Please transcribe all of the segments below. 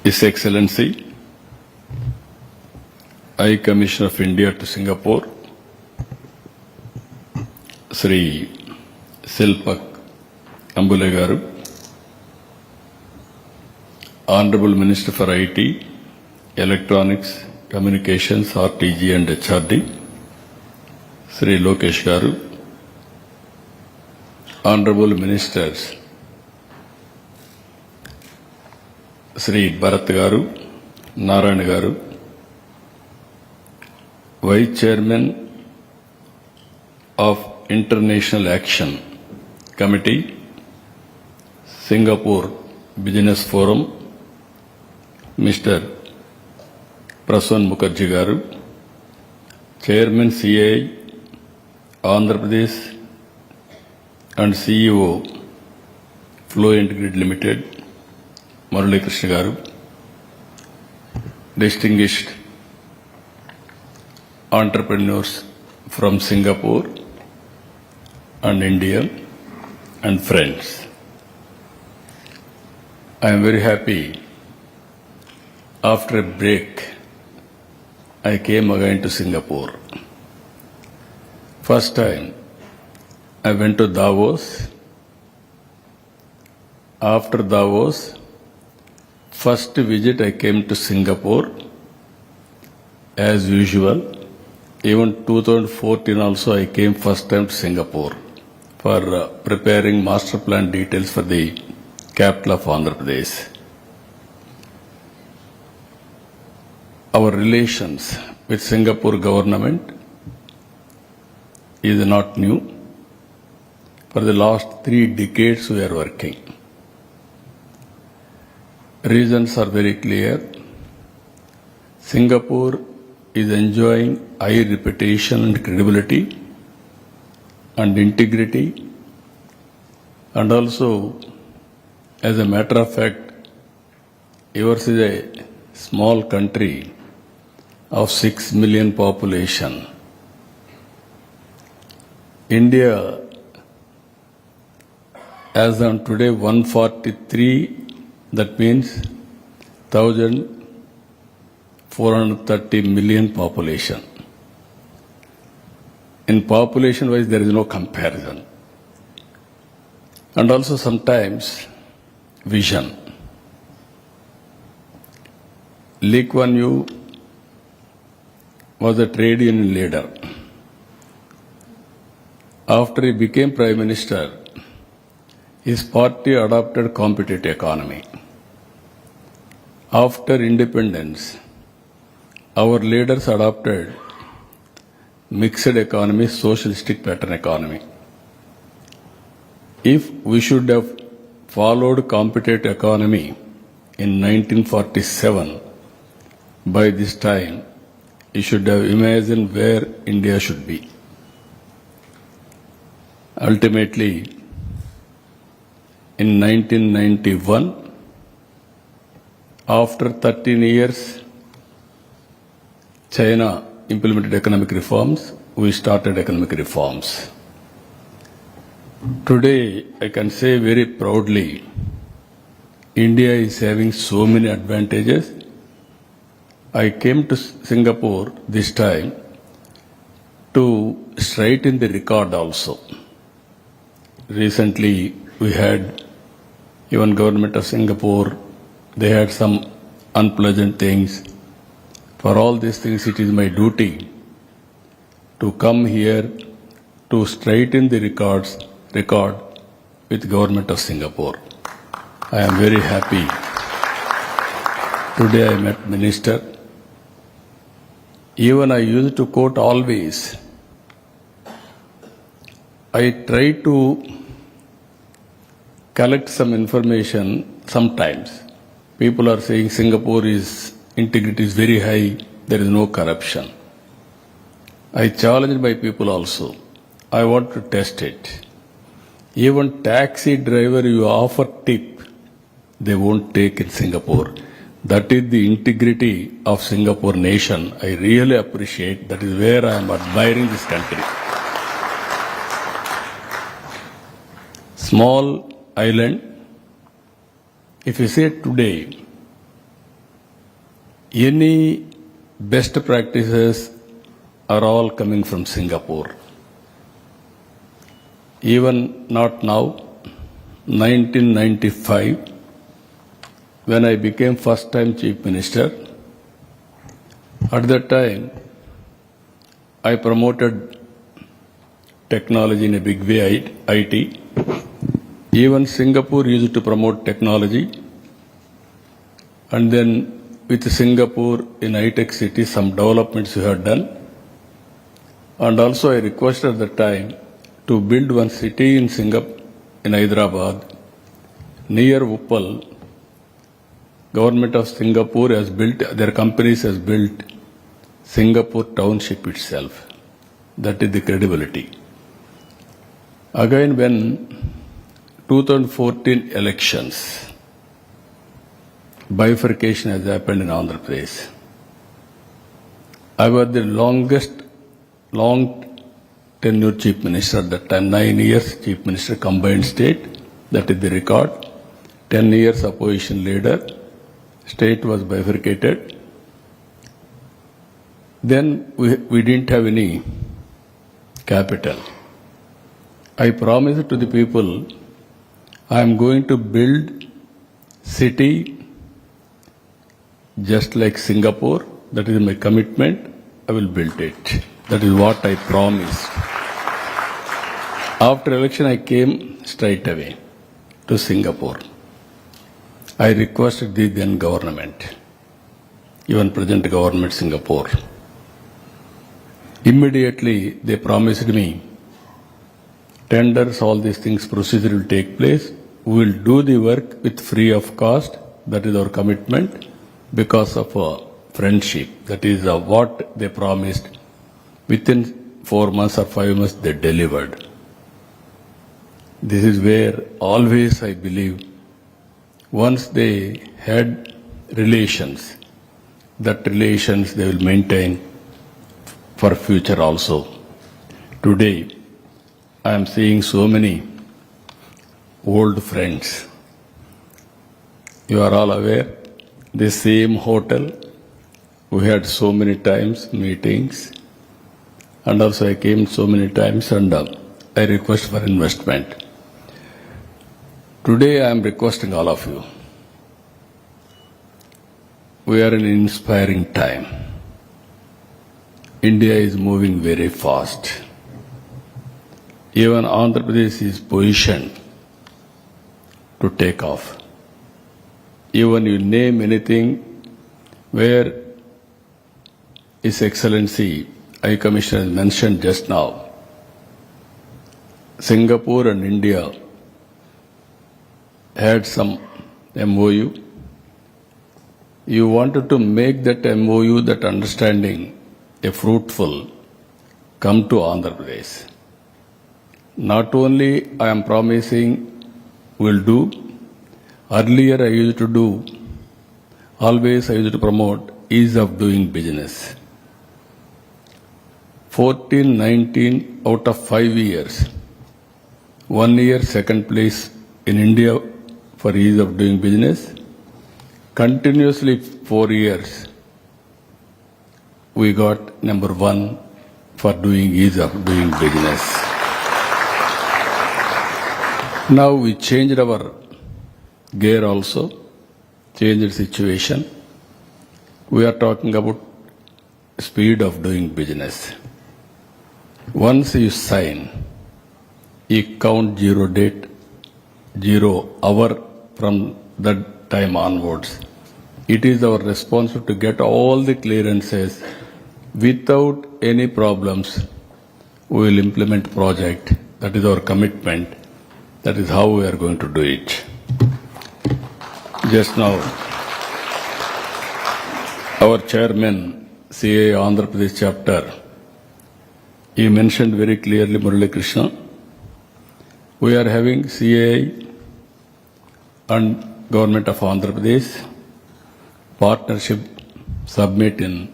His Excellency, High Commissioner of India to Singapore, Sri Silpak Ambule Garu, Honorable Minister for IT, Electronics, Communications, RTG and HRD, Sri Lokesh Garu, Honorable Ministers, Sri Bharat Garu, Narayana Garu, Vice Chairman of International Action Committee, Singapore Business Forum, Mr. Prasan Mukherjee Garu, Chairman CAI, Andhra Pradesh and CEO Fluent Grid Limited, Murali Krishna Garu, distinguished entrepreneurs from Singapore and India and friends. I am very happy. After a break, I came again to Singapore. First time, I went to Davos. After Davos, first visit I came to Singapore. As usual, even 2014 also I came first time to Singapore for preparing master plan details for the capital of Andhra Pradesh. Our relations with Singapore government is not new. For the last 3 decades we are working. Reasons are very clear. Singapore is enjoying high reputation and credibility and integrity, and also, as a matter of fact, yours is a small country of 6 million population. India, as on today, 143, that means 1,430 million population. In population wise, there is no comparison. And also sometimes vision. Lee Kuan Yew was a trade union leader. After he became Prime Minister, his party adopted competitive economy. After independence, our leaders adopted mixed economy, socialistic pattern economy. If we should have followed competitive economy in 1947, by this time, you should have imagined where India should be. Ultimately, in 1991, after 13 years, China implemented economic reforms, we started economic reforms. Today, I can say very proudly, India is having so many advantages. I came to Singapore this time to straighten the record also. Recently, we had even government of Singapore, they had some unpleasant things. For all these things, it is my duty to come here to straighten the record with government of Singapore. I am very happy. Today I met Minister. Even I used to quote always. I try to collect some information sometimes. People are saying Singapore integrity is very high, there is no corruption. I challenge my people also. I want to test it. Even taxi driver you offer tip, they won't take in Singapore. That is the integrity of Singapore nation. I really appreciate. That is where I am admiring this country. Small island. If you say today, any best practices are all coming from Singapore. Even not now, 1995, when I became first time Chief Minister, at that time, I promoted technology in a big way, IT. Even Singapore used to promote technology. And then with Singapore in high-tech city, some developments we have done. And also I requested at the time to build one city in Singapore, in Hyderabad, near Uppal. Government of Singapore has built, their companies has built Singapore township itself. That is the credibility. Again, when 2014 elections, bifurcation has happened in Andhra Pradesh. I was the long tenure Chief Minister at that time, 9 years Chief Minister combined state, that is the record. 10 years opposition leader, state was bifurcated. Then we didn't have any capital. I promised to the people, I am going to build city just like Singapore. That is my commitment. I will build it. That is what I promised. After election, I came straight away to Singapore. I requested the then government, even present government Singapore. Immediately, they promised me, tenders, all these things, procedure will take place. We will do the work with free of cost. That is our commitment because of friendship. That is what they promised. Within 4 months or 5 months, they delivered. This is where always I believe, once they had relations, that relations they will maintain for future also. Today, I am seeing so many old friends. You are all aware, the same hotel, we had so many times meetings, and also I came so many times and I request for investment. Today I am requesting all of you. We are in an inspiring time. India is moving very fast. Even Andhra Pradesh is positioned to take off. Even you name anything where His Excellency High Commissioner mentioned just now, Singapore and India had some MOU. You wanted to make that MOU, that understanding, a fruitful, come to Andhra Pradesh. Not only I am promising will do, earlier I used to do, always I used to promote ease of doing business. 14, 19 out of 5 years, 1 year second place in India for ease of doing business. Continuously 4 years, we got number 1 for doing ease of doing business. Now we changed our gear also, changed situation. We are talking about speed of doing business. Once you sign, you count 0 date, 0 hour from that time onwards. It is our responsibility to get all the clearances without any problems. We will implement project. That is our commitment. That is how we are going to do it. Just now, our chairman, CA Andhra Pradesh chapter, he mentioned very clearly, Murali Krishna, we are having CA and Government of Andhra Pradesh partnership summit in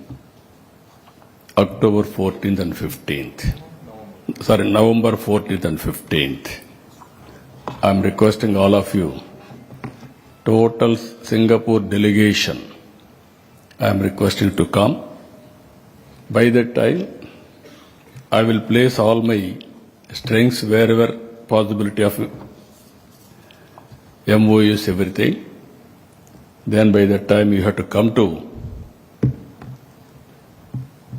October 14th and 15th. November 14th and 15th. I am requesting all of you, total Singapore delegation, I am requesting to come. By that time, I will place all my strengths wherever possibility of MOUs, everything. Then by that time, you have to come to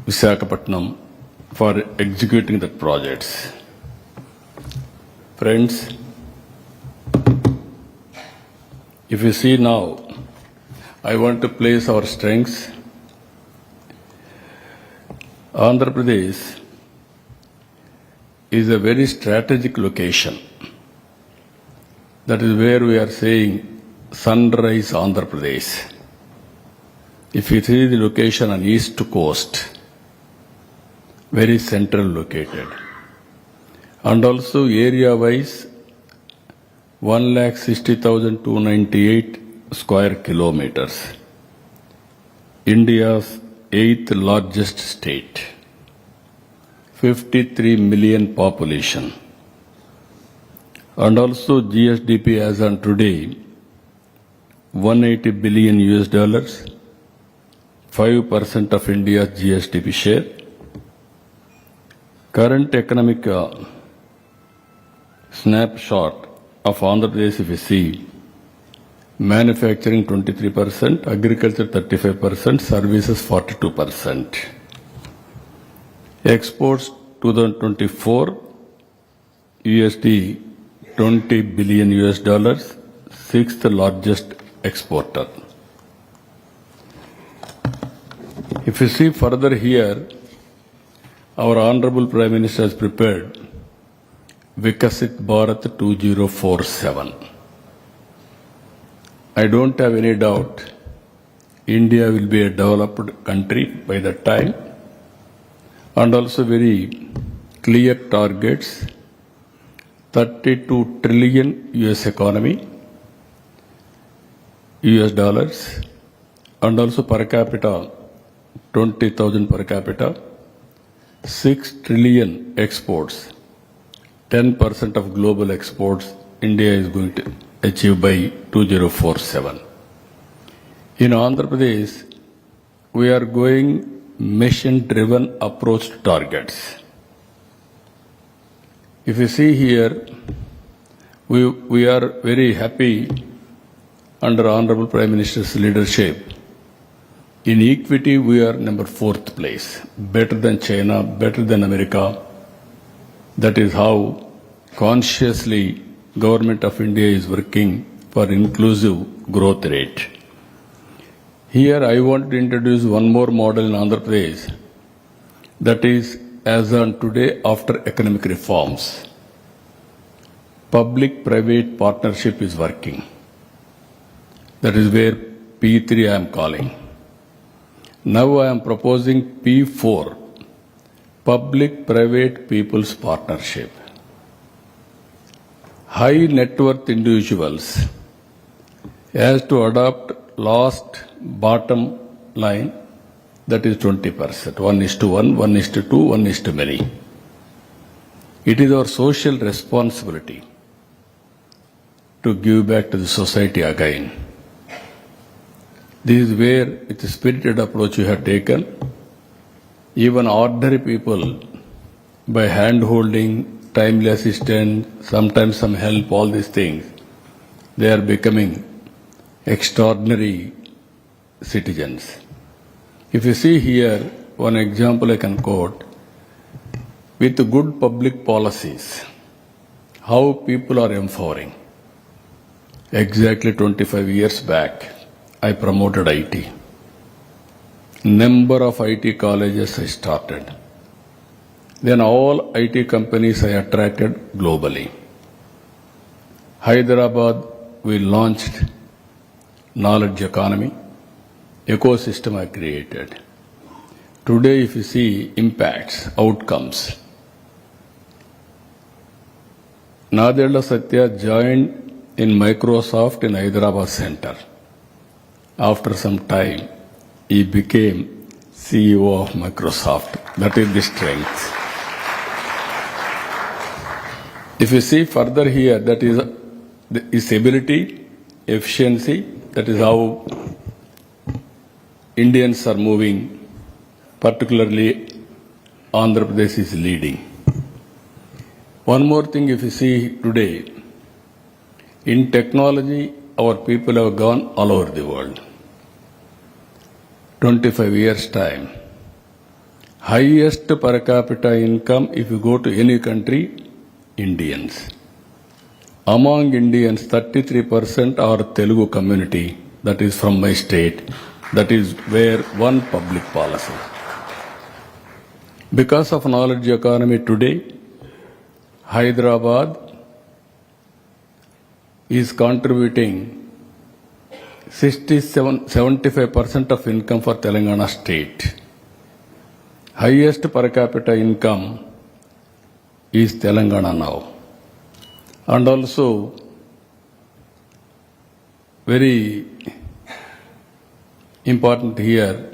Visakhapatnam for executing the projects. Friends, if you see now, I want to place our strengths. Andhra Pradesh is a very strategic location. That is where we are saying sunrise Andhra Pradesh. If you see the location on east coast, very central located. And also area-wise, 1,60,298 square kilometers. India's 8th largest state. 53 million population. And also GSDP as on today, 180 billion US dollars, 5% of India's GSDP share. Current economic snapshot of Andhra Pradesh, if you see, manufacturing 23%, agriculture 35%, services 42%. Exports 2024, USD 20 billion US dollars, 6th largest exporter. If you see further here, our Honorable Prime Minister has prepared Vikasit Bharat 2047. I don't have any doubt India will be a developed country by that time, and also very clear targets, 32 trillion US economy, US dollars, and also per capita, 20,000 per capita, 6 trillion exports, 10% of global exports India is going to achieve by 2047. In Andhra Pradesh, we are going mission-driven approach to targets. If you see here, we are very happy under Honorable Prime Minister's leadership. In equity, we are number 4th place, better than China, better than America. That is how consciously Government of India is working for inclusive growth rate. Here I want to introduce one more model in Andhra Pradesh, that is as on today after economic reforms. Public-private partnership is working. That is where P3 I am calling. Now I am proposing P4, Public-Private People's Partnership. High net worth individuals has to adopt last bottom line, that is 20%, 1:1, 1:2, 1:many. It is our social responsibility to give back to the society again. This is where, with the spirited approach we have taken, even ordinary people, by hand-holding, timely assistance, sometimes some help, all these things, they are becoming extraordinary citizens. If you see here, one example I can quote, with good public policies, how people are empowering. Exactly 25 years back, I promoted IT. Number of IT colleges I started. Then all IT companies I attracted globally. Hyderabad, we launched knowledge economy, ecosystem I created. Today, if you see impacts, outcomes, Nadella Satya joined in Microsoft in Hyderabad Center. After some time, he became CEO of Microsoft. That is the strength. If you see further here, that is his ability, efficiency, that is how Indians are moving, particularly Andhra Pradesh is leading. One more thing, if you see today, in technology, our people have gone all over the world. 25 years' time. Highest per capita income, if you go to any country, Indians. Among Indians, 33% are Telugu community, that is from my state, that is where one public policy. Because of knowledge economy today, Hyderabad is contributing 75% of income for Telangana state. Highest per capita income is Telangana now. And also, very important here,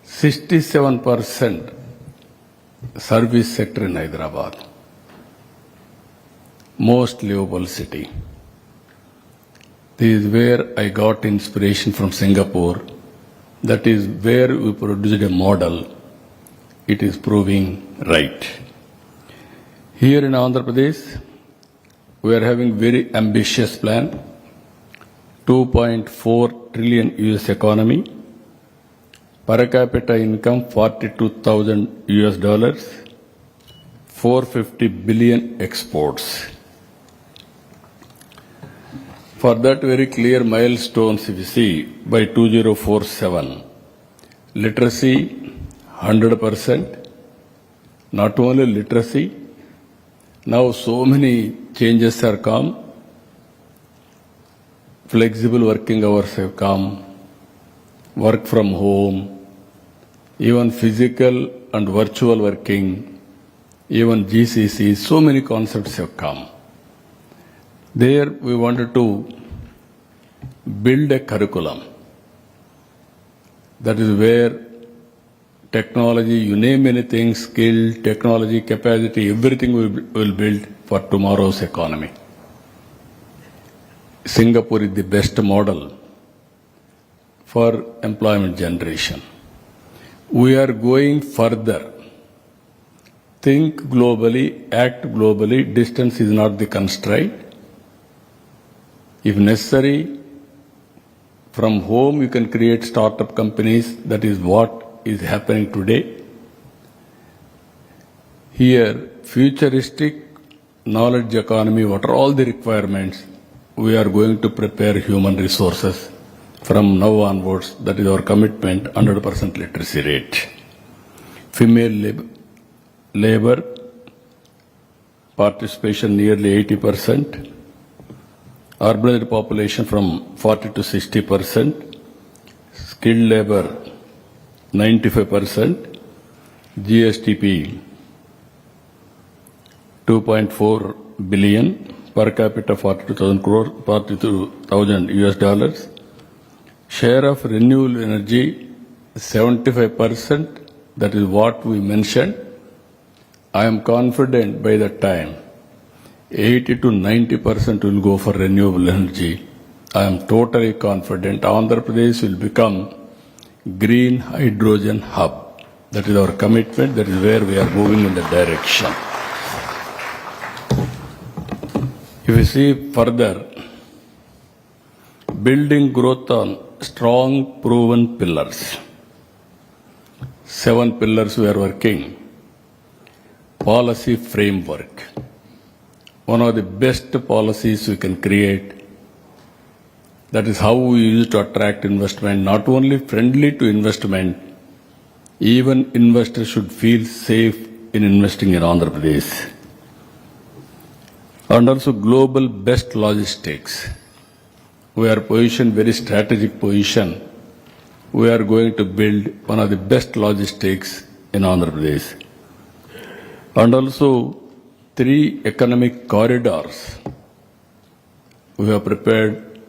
67% service sector in Hyderabad. Most livable city. This is where I got inspiration from Singapore. That is where we produced a model. It is proving right. Here in Andhra Pradesh, we are having very ambitious plan. 2.4 trillion US economy. Per capita income $42,000. 450 billion exports. For that very clear milestones, if you see, by 2047, literacy 100%, not only literacy, now so many changes are come, flexible working hours have come, work from home, even physical and virtual working, even GCC, so many concepts have come. There we wanted to build a curriculum. That is where technology, you name anything, skill, technology, capacity, everything we will build for tomorrow's economy. Singapore is the best model for employment generation. We are going further. Think globally, act globally, distance is not the constraint. If necessary, from home you can create startup companies. That is what is happening today. Here, futuristic knowledge economy, what are all the requirements? We are going to prepare human resources from now onwards. That is our commitment, 100% literacy rate. Female labor participation nearly 80%. Urbanized population from 40 to 60%, skilled labor 95%, GSTP 2.4 billion, per capita 42,000 US dollars, share of renewable energy 75%, that is what we mentioned. I am confident by that time 80 to 90% will go for renewable energy. I am totally confident Andhra Pradesh will become green hydrogen hub. That is our commitment. That is where we are moving in the direction. If you see further, building growth on strong proven pillars. 7 pillars we are working. Policy framework. One of the best policies we can create. That is how we use to attract investment, not only friendly to investment, even investors should feel safe in investing in Andhra Pradesh. And also global best logistics. We are positioned very strategic position. We are going to build one of the best logistics in Andhra Pradesh. And also 3 economic corridors we have prepared.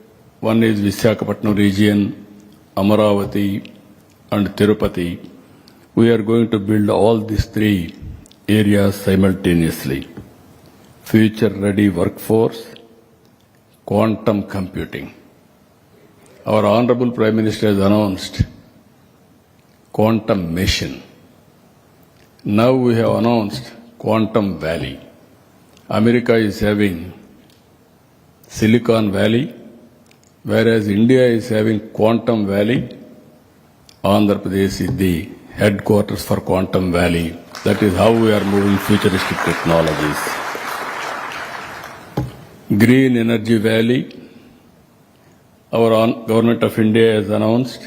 One is Visakhapatnam region, Amaravati and Tirupati. We are going to build all these 3 areas simultaneously. Future ready workforce, quantum computing. Our Honorable Prime Minister has announced quantum machine. Now we have announced Quantum Valley. America is having Silicon Valley, whereas India is having Quantum Valley. Andhra Pradesh is the headquarters for Quantum Valley. That is how we are moving futuristic technologies. Green Energy Valley. Our government of India has announced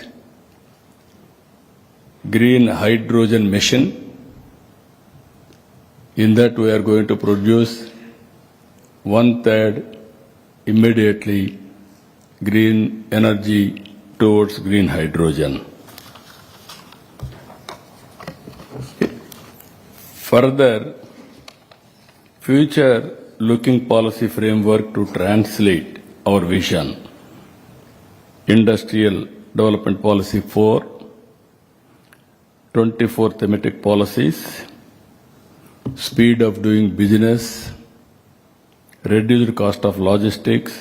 Green Hydrogen Mission. In that we are going to produce 1/3 immediately green energy towards green hydrogen. Further, future looking policy framework to translate our vision. Industrial Development Policy 4, 24 thematic policies, speed of doing business, reduced cost of logistics,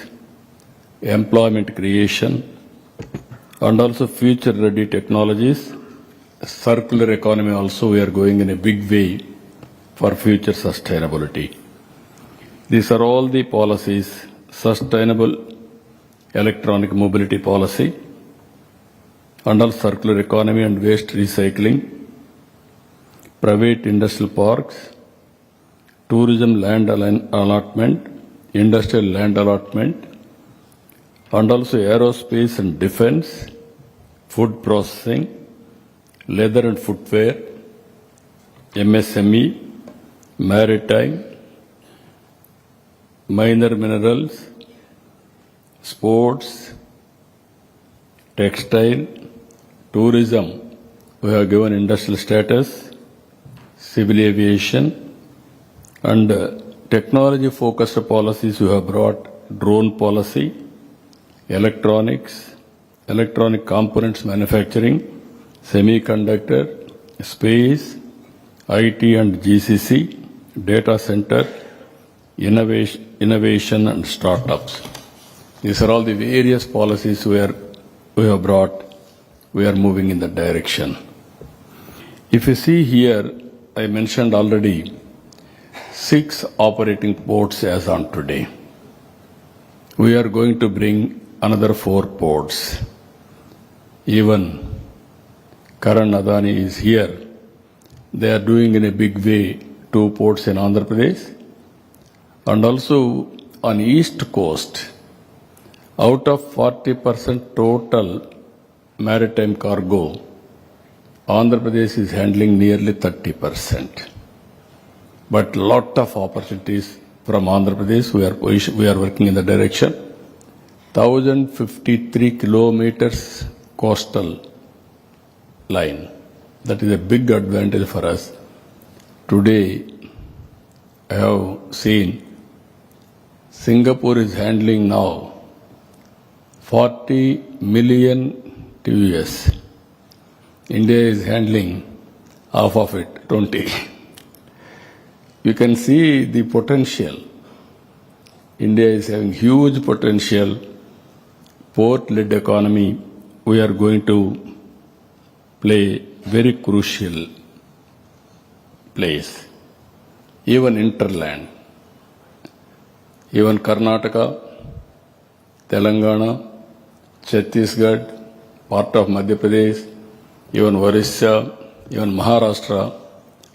employment creation, and also future-ready technologies. Circular economy also, we are going in a big way for future sustainability. These are all the policies. Sustainable electronic mobility policy, and also circular economy and waste recycling, private industrial parks, tourism land allotment, industrial land allotment, and also aerospace and defense, food processing, leather and footwear, MSME, maritime, minor minerals, sports, textile, tourism, we have given industrial status, civil aviation, and technology-focused policies we have brought drone policy, electronics, electronic components manufacturing, semiconductor, space, IT and GCC, data center, innovation and startups. These are all the various policies where we have brought, we are moving in that direction. If you see here, I mentioned already 6 operating ports as on today. We are going to bring another 4 ports. Even Karan Adani is here. They are doing in a big way 2 ports in Andhra Pradesh, and also on East Coast. Out of 40% total maritime cargo, Andhra Pradesh is handling nearly 30%. But lot of opportunities from Andhra Pradesh, we are working in the direction. 1,053 kilometers coastal line. That is a big advantage for us. Today, I have seen Singapore is handling now 40 million TEUs. India is handling half of it, 20. You can see the potential. India is having huge potential. Port-led economy, we are going to play very crucial place. Even interland, even Karnataka, Telangana, Chhattisgarh, part of Madhya Pradesh, even Orissa, even Maharashtra,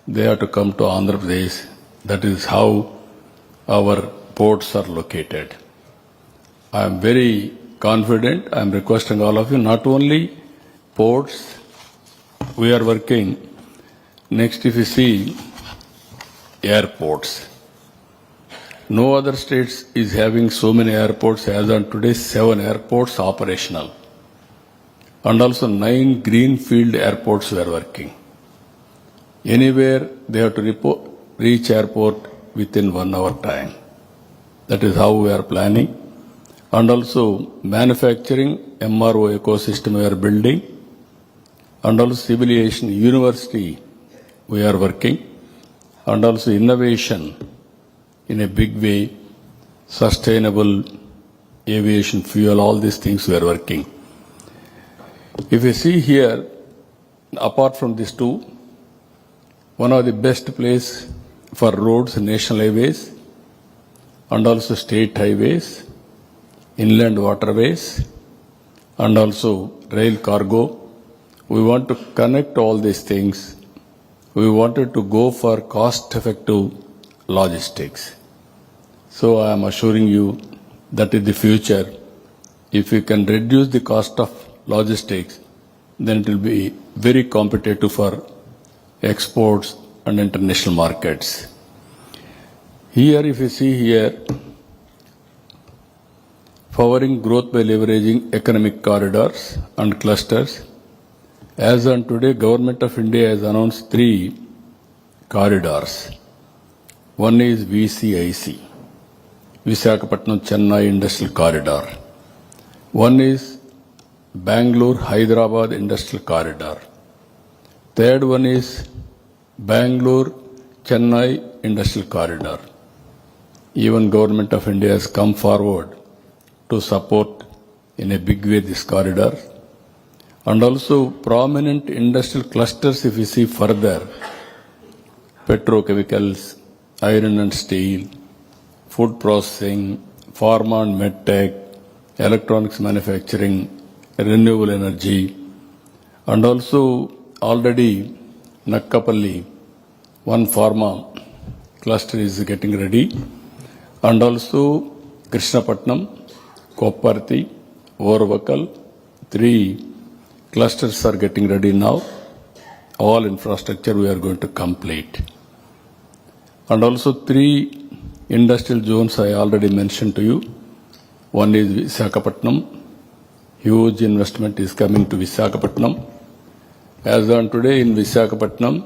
they have to come to Andhra Pradesh. That is how our ports are located. I am very confident. I am requesting all of you, not only ports, we are working. Next, if you see airports. No other states is having so many airports. As on today, 7 airports operational. And also 9 greenfield airports we are working. Anywhere they have to reach airport within 1 hour time. That is how we are planning. And also manufacturing MRO ecosystem we are building. And also civil aviation university we are working. And also innovation in a big way, sustainable aviation fuel, all these things we are working. If you see here, apart from these two, one of the best place for roads, national highways, and also state highways, inland waterways, and also rail cargo. We want to connect all these things. We wanted to go for cost-effective logistics. So I am assuring you that in the future, if we can reduce the cost of logistics, then it will be very competitive for exports and international markets. Here, if you see here, powering growth by leveraging economic corridors and clusters. As on today, Government of India has announced 3 corridors. One is VCIC, Visakhapatnam Chennai Industrial Corridor. One is Bangalore Hyderabad Industrial Corridor. Third one is Bangalore Chennai Industrial Corridor. Even Government of India has come forward to support in a big way this corridor. And also prominent industrial clusters, if you see further, petrochemicals, iron and steel, food processing, pharma and medtech, electronics manufacturing, renewable energy, and also already Nakkapalli, one pharma cluster is getting ready, and also Krishnapatnam, Kopparthi, Orvakal, 3 clusters are getting ready now. All infrastructure we are going to complete. And also 3 industrial zones I already mentioned to you. One is Visakhapatnam. Huge investment is coming to Visakhapatnam. As on today in Visakhapatnam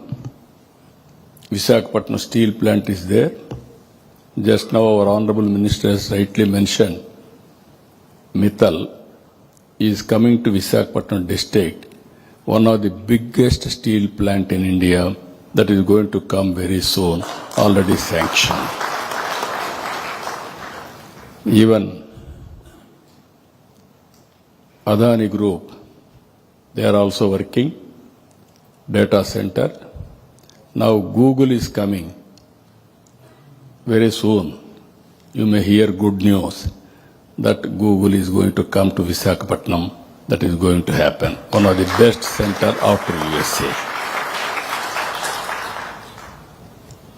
steel plant is there. Just now our Honorable Minister has rightly mentioned, Mittal is coming to Visakhapatnam district, one of the biggest steel plant in India that is going to come very soon, already sanctioned. Even Adani Group, they are also working, data center. Now Google is coming very soon. You may hear good news that Google is going to come to Visakhapatnam. That is going to happen. One of the best center after USA.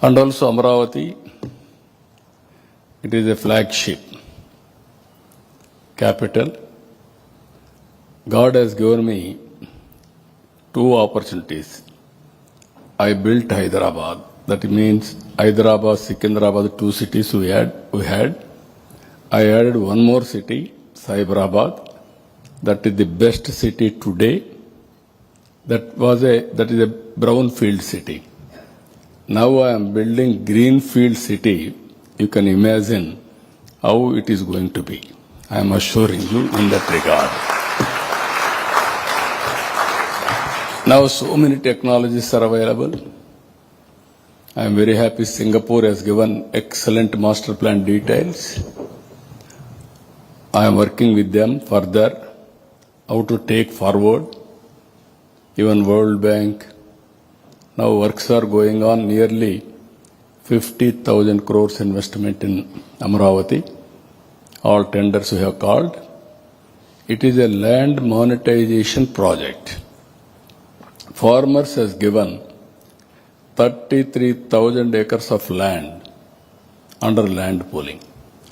And also Amravati, it is a flagship capital. God has given me 2 opportunities. I built Hyderabad. That means Hyderabad, Secunderabad, 2 cities we had. I added one more city, Cyberabad. That is the best city today. That is a brownfield city. Now I am building greenfield city. You can imagine how it is going to be. I am assuring you in that regard. Now so many technologies are available. I am very happy Singapore has given excellent master plan details. I am working with them further how to take forward. Even World Bank. Now works are going on, nearly 50,000 crores investment in Amravati. All tenders we have called. It is a land monetization project. Farmers has given 33,000 acres of land under land pooling.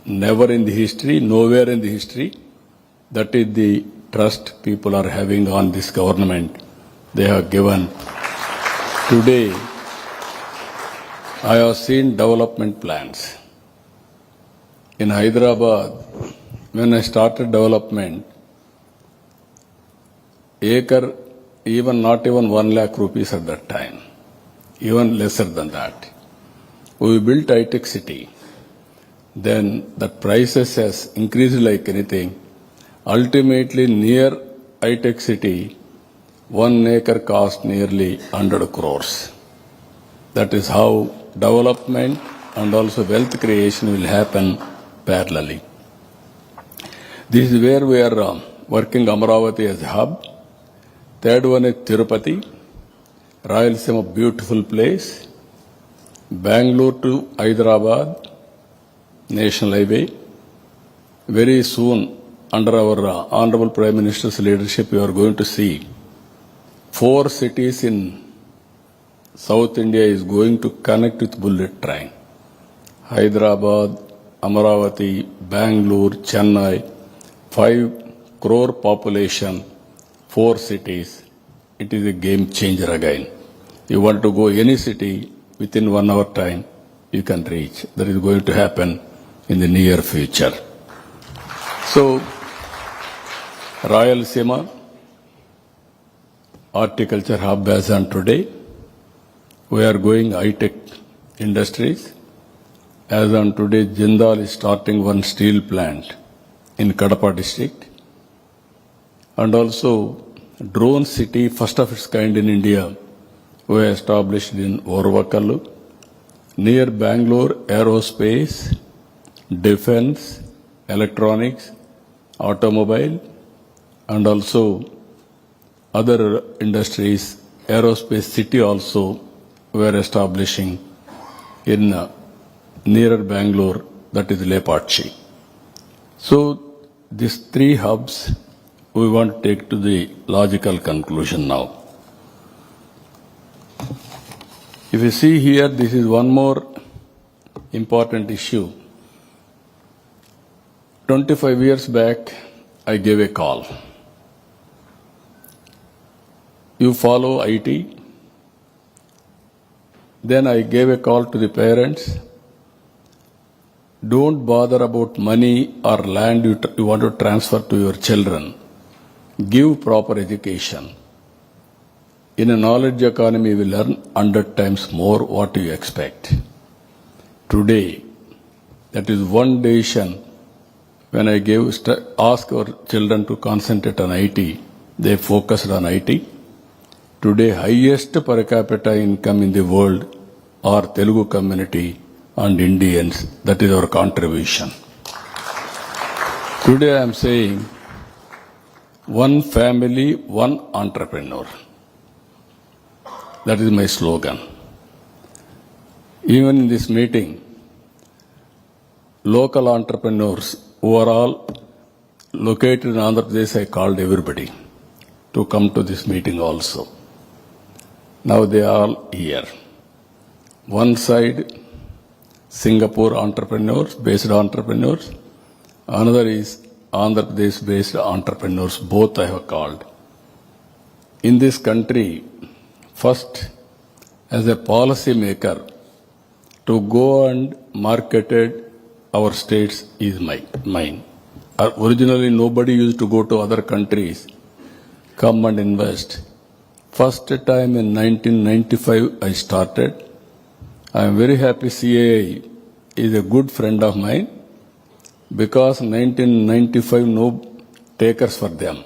Never in the history, nowhere in the history. That is the trust people are having on this government. They have given. Today, I have seen development plans. In Hyderabad, when I started development, acre, not even 1 lakh rupees at that time, even lesser than that. We built high-tech city. Then the prices has increased like anything. Ultimately, near high-tech city, 1 acre cost nearly 100 crores. That is how development and also wealth creation will happen parallelly. This is where we are working Amravati as a hub. Third one is Tirupati. Rayalaseema, beautiful place. Bangalore to Hyderabad, National Highway. Very soon, under our Honorable Prime Minister's leadership, you are going to see 4 cities in South India is going to connect with bullet train. Hyderabad, Amaravati, Bangalore, Chennai, 5 crore population, 4 cities. It is a game changer again. You want to go any city, within 1 hour time, you can reach. That is going to happen in the near future. So, Rayalaseema, horticulture hub as on today. We are going high-tech industries. As on today, Jindal is starting one steel plant in Kadapa district. And also, drone city, first of its kind in India, we established in Orvakallu. Near Bangalore, aerospace, defense, electronics, automobile, and also other industries, aerospace city also we are establishing in nearer Bangalore, that is Lepatchi. So these 3 hubs we want to take to the logical conclusion now. If you see here, this is one more important issue. 25 years back, I gave a call. You follow IT? Then I gave a call to the parents. Don't bother about money or land you want to transfer to your children. Give proper education. In a knowledge economy, we learn 100 times more what you expect. Today, that is one decision. When I ask our children to concentrate on IT, they focused on IT. Today, highest per capita income in the world are Telugu community and Indians. That is our contribution. Today I am saying, one family, one entrepreneur. That is my slogan. Even in this meeting, local entrepreneurs who are all located in Andhra Pradesh, I called everybody to come to this meeting also. Now they are all here. One side, Singapore entrepreneurs, based entrepreneurs. Another is Andhra Pradesh based entrepreneurs. Both I have called. In this country, first, as a policy maker, to go and marketed our states is mine. Originally, nobody used to go to other countries, come and invest. First time in 1995, I started. I am very happy CAI is a good friend of mine because 1995, no takers for them.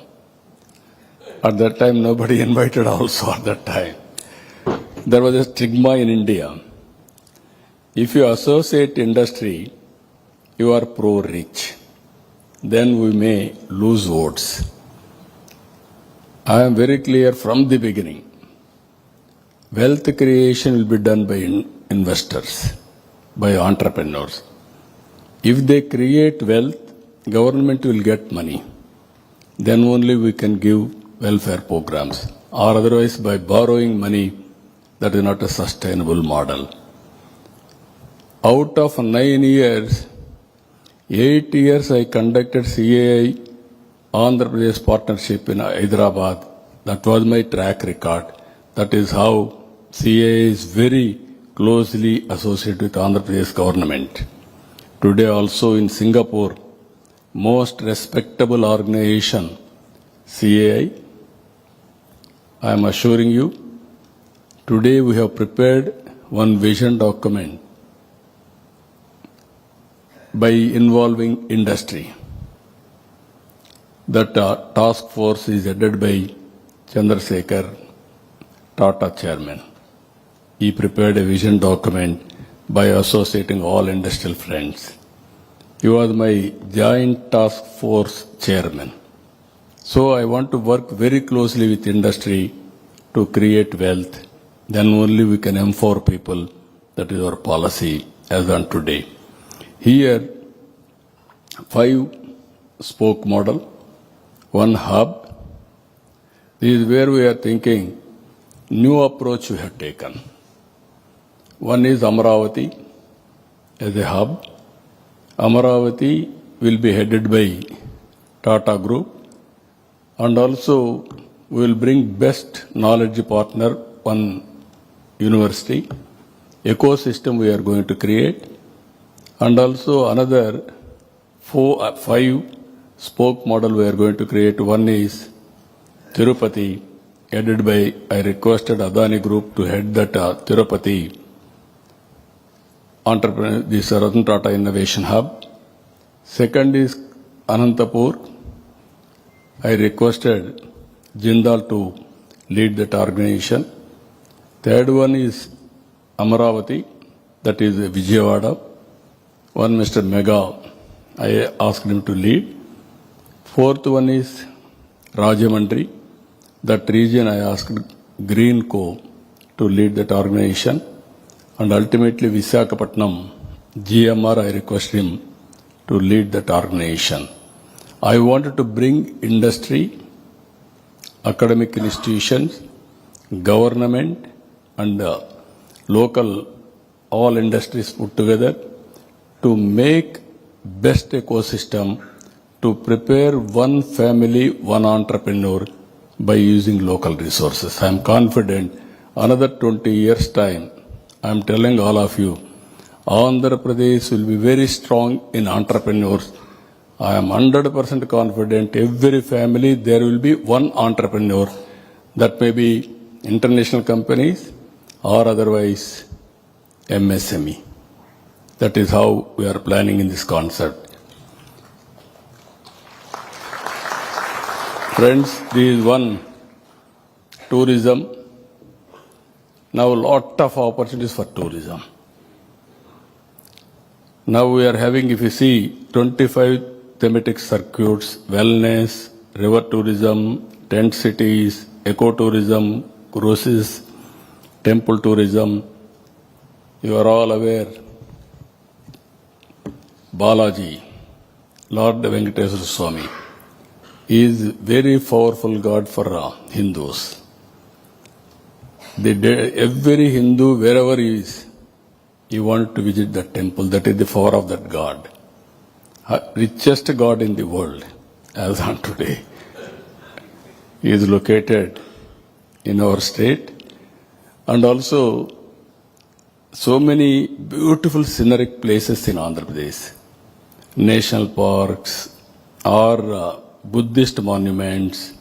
At that time, nobody invited also at that time. There was a stigma in India. If you associate industry, you are pro-rich. Then we may lose votes. I am very clear from the beginning. Wealth creation will be done by investors, by entrepreneurs. If they create wealth, government will get money. Then only we can give welfare programs. Or otherwise by borrowing money, that is not a sustainable model. Out of 9 years, 8 years I conducted CAI Andhra Pradesh partnership in Hyderabad. That was my track record. That is how CAI is very closely associated with Andhra Pradesh government. Today also in Singapore, most respectable organization, CAI, I am assuring you, today we have prepared one vision document by involving industry. That task force is headed by Chandrasekhar, Tata chairman. He prepared a vision document by associating all industrial friends. He was my joint task force chairman. So I want to work very closely with industry to create wealth then only we can empower people. That is our policy as on today. Here, 5 spoke model, 1 hub. This is where we are thinking new approach we have taken. One is Amaravati as a hub. Amaravati will be headed by Tata Group, and also we will bring best knowledge partner, one university, ecosystem we are going to create, and also another 5 spoke model we are going to create. One is Tirupati, headed by, I requested Adani Group to head that Tirupati Entrepreneur, this Ratan Tata Innovation Hub. Second is Anantapur. I requested Jindal to lead that organization. Third one is Amaravati, that is Vijayawada. One Mr. Mega, I asked him to lead. Fourth one is Rajamandri. That region I asked Green Co to lead that organization. And ultimately Visakhapatnam, GMR, I request him to lead that organization. I wanted to bring industry, academic institutions, government, and local, all industries put together to make best ecosystem to prepare one family, one entrepreneur by using local resources. I am confident another 20 years' time, I am telling all of you, Andhra Pradesh will be very strong in entrepreneurs. I am 100% confident every family there will be one entrepreneur. That may be international companies or otherwise MSME. That is how we are planning in this concept. Friends, this is one, tourism. Now a lot of opportunities for tourism. Now we are having, if you see, 25 thematic circuits, wellness, river tourism, tent cities, ecotourism, cruises, temple tourism. You are all aware, Balaji, Lord Venkateswara Swami, is very powerful God for Hindus. Every Hindu, wherever he is, he wants to visit that temple. That is the power of that God. Richest God in the world, as on today. He is located in our state. And also, so many beautiful scenic places in Andhra Pradesh. National parks, or Buddhist monuments,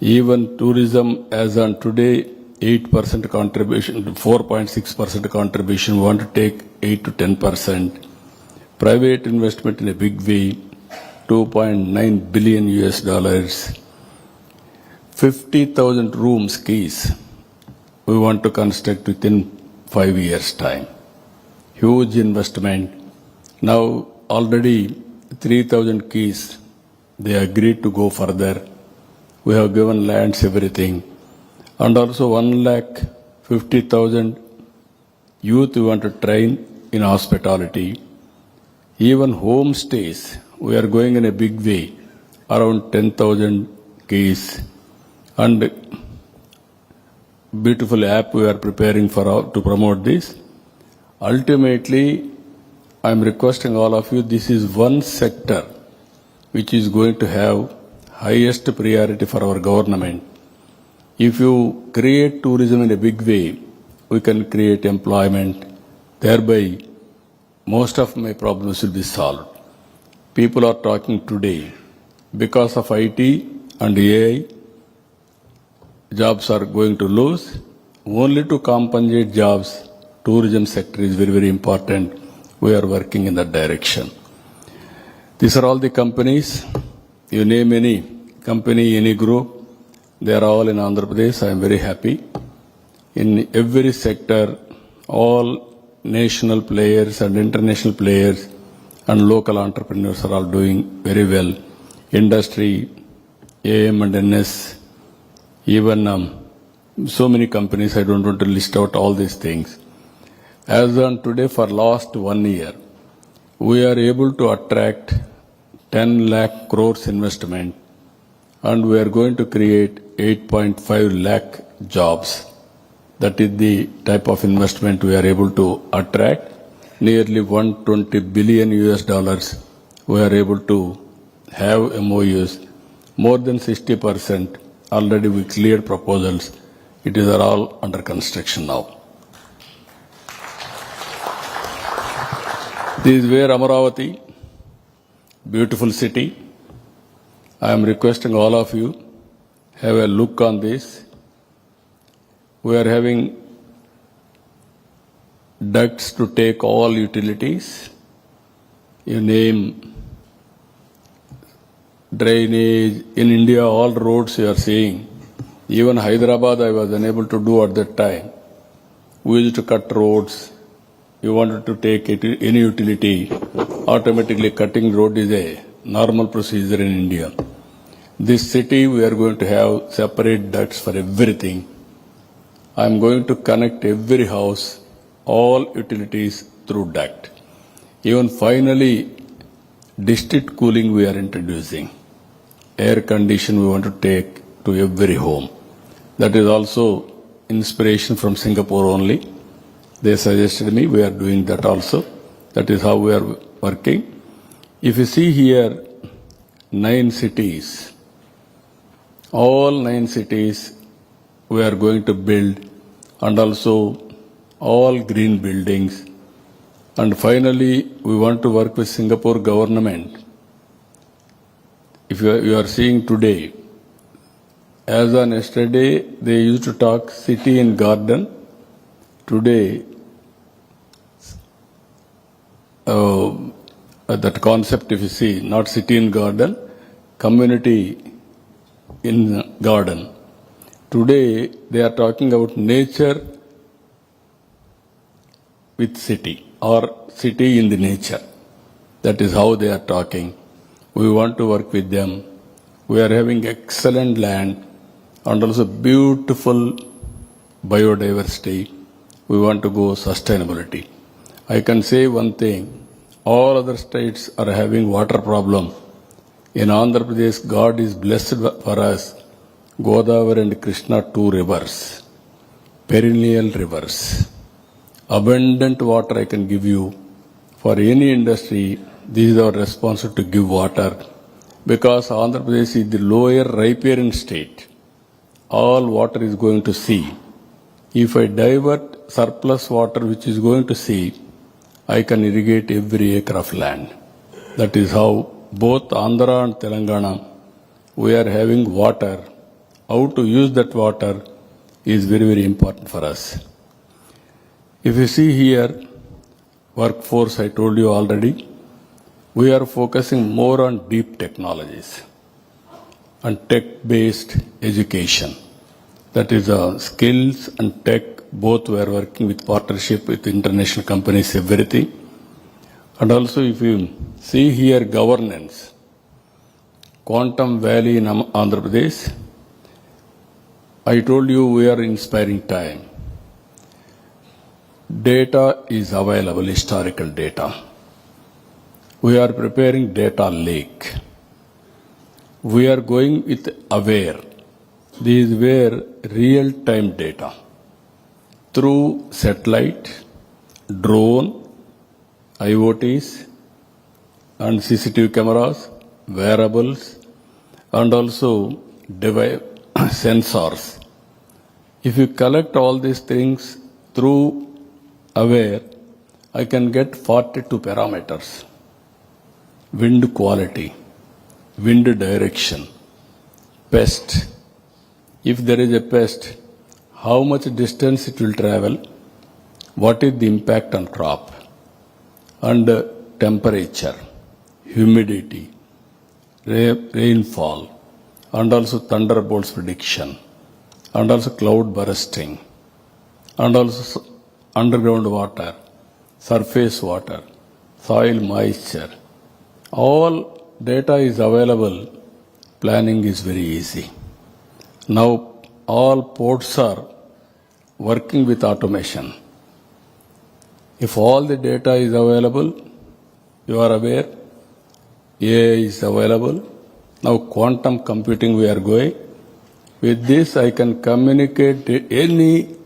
even tourism, as on today, 8% contribution, 4.6% contribution, we want to take 8 to 10%. Private investment in a big way, $2.9 billion US. 50,000 rooms, keys, we want to construct within 5 years' time. Huge investment. Now already 3,000 keys, they agreed to go further. We have given lands, everything. And also 150,000 youth we want to train in hospitality. Even homestays, we are going in a big way, around 10,000 keys. And beautiful app we are preparing to promote this. Ultimately, I am requesting all of you, this is one sector which is going to have highest priority for our government. If you create tourism in a big way, we can create employment. Thereby, most of my problems will be solved. People are talking today, because of IT and AI, jobs are going to lose. Only to compensate jobs, tourism sector is very, very important. We are working in that direction. These are all the companies. You name any company, any group, they are all in Andhra Pradesh. I am very happy. In every sector, all national players and international players and local entrepreneurs are all doing very well. Industry, AM and NS, even So many companies, I don't want to list out all these things. As on today, for last 1 year, we are able to attract 10 lakh crores investment, and we are going to create 8.5 lakh jobs. That is the type of investment we are able to attract. Nearly 120 billion US dollars we are able to have MOUs. More than 60% already we cleared proposals. It is all under construction now. This is where Amaravati, beautiful city. I am requesting all of you, have a look on this. We are having ducts to take all utilities. You name drainage. In India, all roads you are seeing. Even Hyderabad, I was unable to do at that time. We used to cut roads. You wanted to take any utility, automatically cutting road is a normal procedure in India. This city, we are going to have separate ducts for everything. I am going to connect every house, all utilities through duct. Even finally, district cooling we are introducing. Air condition we want to take to every home. That is also inspiration from Singapore only. They suggested me, we are doing that also. That is how we are working. If you see here, 9 cities, all 9 cities we are going to build, and also all green buildings. And finally, we want to work with Singapore government. If you are seeing today, as on yesterday, they used to talk city and garden. Today, that concept, if you see, not city and garden, community in garden. Today, they are talking about nature with city, or city in the nature. That is how they are talking. We want to work with them. We are having excellent land and also beautiful biodiversity. We want to go sustainability. I can say one thing. All other states are having water problem. In Andhra Pradesh, God is blessed for us. Godavari and Krishna, 2 rivers, perennial rivers. Abundant water I can give you. For any industry, this is our responsibility to give water, because Andhra Pradesh is the lower riparian state. All water is going to sea. If I divert surplus water which is going to sea, I can irrigate every acre of land. That is how both Andhra and Telangana, we are having water. How to use that water is very, very important for us. If you see here, workforce, I told you already, we are focusing more on deep technologies and tech-based education. That is skills and tech, both we are working with partnership with international companies, everything. And also if you see here governance, Quantum Valley in Andhra Pradesh, I told you we are inspiring time. Data is available, historical data. We are preparing data lake. We are going with AWARE. These were real-time data through satellite, drone, IoTs, and CCTV cameras, wearables, and also device sensors. If you collect all these things through AWARE, I can get 42 parameters. Wind quality, wind direction, pest. If there is a pest, how much distance it will travel, what is the impact on crop, and temperature, humidity, rainfall, and also thunderbolts prediction, and also cloud bursting, and also underground water, surface water, soil moisture. All data is available. Planning is very easy. Now all ports are working with automation. If all the data is available, you are aware, AI is available. Now quantum computing we are going. With this I can communicate any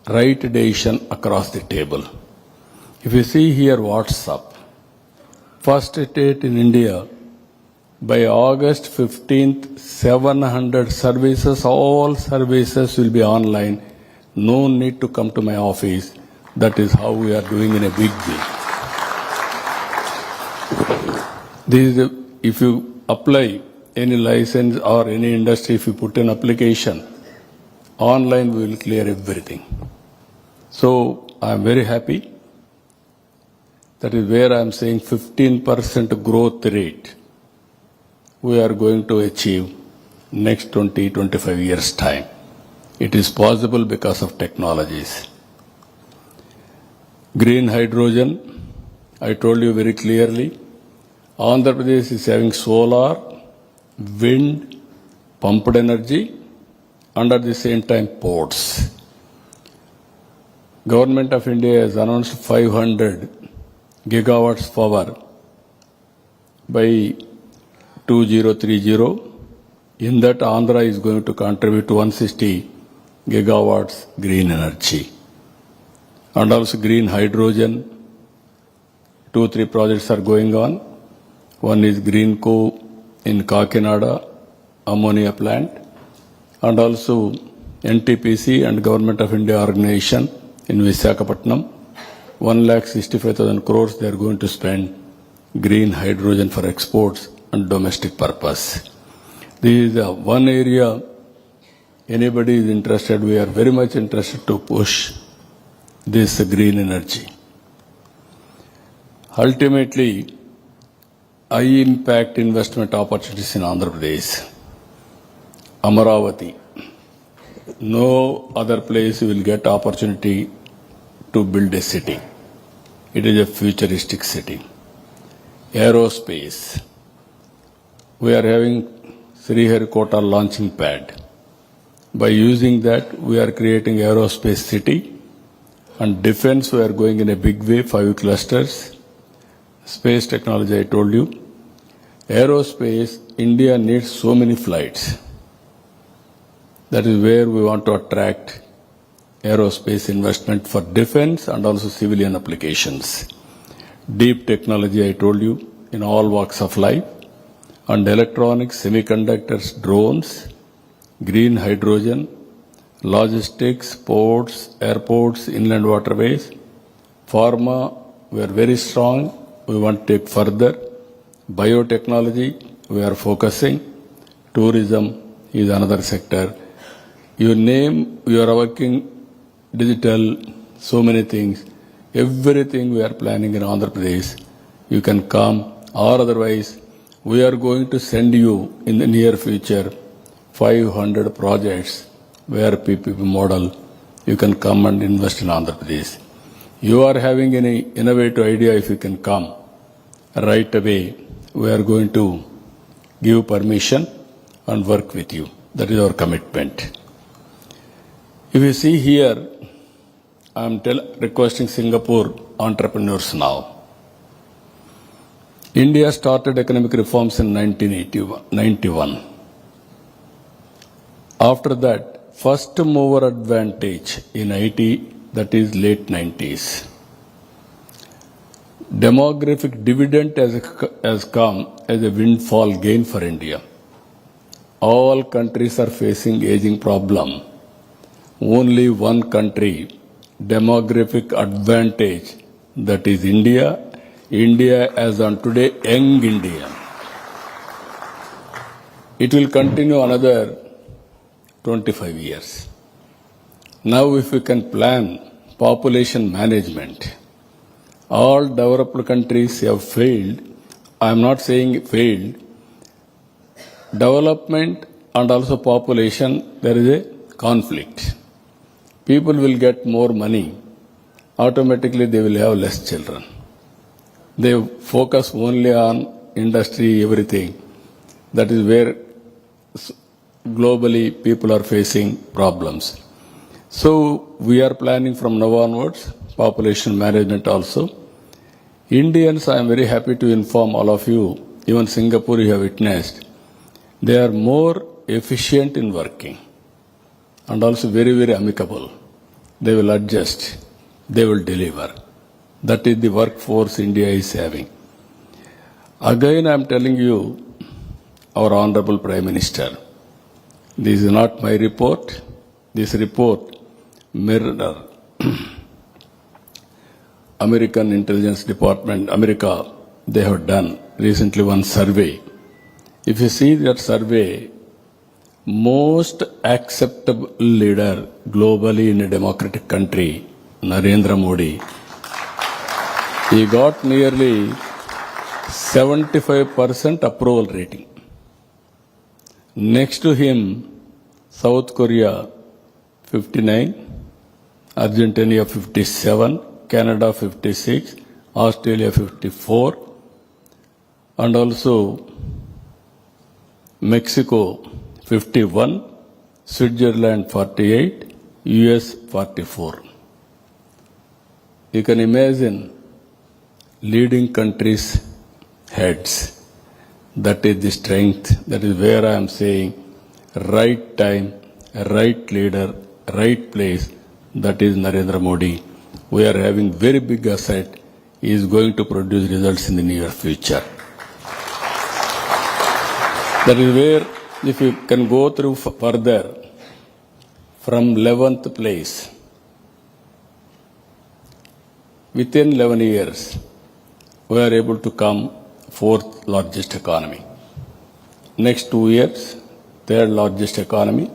right decision across the table. If you see here WhatsApp, first state in India, by August 15th, 700 services, all services will be online. No need to come to my office. That is how we are doing in a big way. If you apply any license or any industry, if you put an application, online we will clear everything. So I am very happy. That is where I am saying 15% growth rate we are going to achieve next 20-25 years time. It is possible because of technologies. Green hydrogen, I told you very clearly, Andhra Pradesh is having solar, wind, pumped energy, and at the same time ports. Government of India has announced 500 gigawatts power by 2030. In that, Andhra is going to contribute to 160 gigawatts green energy. And also green hydrogen, 2-3 projects are going on. One is Greenco in Kakinada, ammonia plant, and also NTPC and Government of India organization in Visakhapatnam. 1,65,000 crores they are going to spend green hydrogen for exports and domestic purpose. This is one area anybody is interested, we are very much interested to push this green energy. Ultimately, high impact investment opportunities in Andhra Pradesh. Amaravati. No other place you will get opportunity to build a city. It is a futuristic city. Aerospace. We are having Sriharikota launching pad. By using that, we are creating aerospace city. And defense, we are going in a big way, 5 clusters. Space technology, I told you. Aerospace, India needs so many flights. That is where we want to attract aerospace investment for defense and also civilian applications. Deep technology, I told you, in all walks of life. And electronics, semiconductors, drones, green hydrogen, logistics, ports, airports, inland waterways. Pharma, we are very strong. We want to take further. Biotechnology, we are focusing. Tourism is another sector. You name, you are working digital, so many things. Everything we are planning in Andhra Pradesh. You can come, or otherwise, we are going to send you in the near future 500 projects where PPP model, you can come and invest in Andhra Pradesh. You are having any innovative idea, if you can come right away, we are going to give permission and work with you. That is our commitment. If you see here, I am requesting Singapore entrepreneurs now. India started economic reforms in 1991. After that, first mover advantage in IT, that is late 90s. Demographic dividend has come as a windfall gain for India. All countries are facing aging problem. Only one country, demographic advantage, that is India. India as on today, young India. It will continue another 25 years. Now if we can plan population management, all developed countries have failed. I am not saying failed. Development and also population, there is a conflict. People will get more money. Automatically they will have less children. They focus only on industry, everything. That is where globally people are facing problems. So we are planning from now onwards, population management also. Indians, I am very happy to inform all of you, even Singapore you have witnessed, they are more efficient in working and also very, very amicable. They will adjust, they will deliver. That is the workforce India is having. Again, I am telling you, our Honorable Prime Minister, this is not my report. This report mirror American Intelligence Department, America, they have done recently one survey. If you see that survey, most acceptable leader globally in a democratic country, Narendra Modi, he got nearly 75% approval rating. Next to him, South Korea 59, Argentina 57, Canada 56, Australia 54, and also Mexico 51, Switzerland 48, US 44. You can imagine leading countries' heads. That is the strength. That is where I am saying right time, right leader, right place. That is Narendra Modi. We are having very big asset. He is going to produce results in the near future. That is where, if you can go through further, from 11th place, within 11 years, we are able to come fourth largest economy. Next 2 years, third largest economy.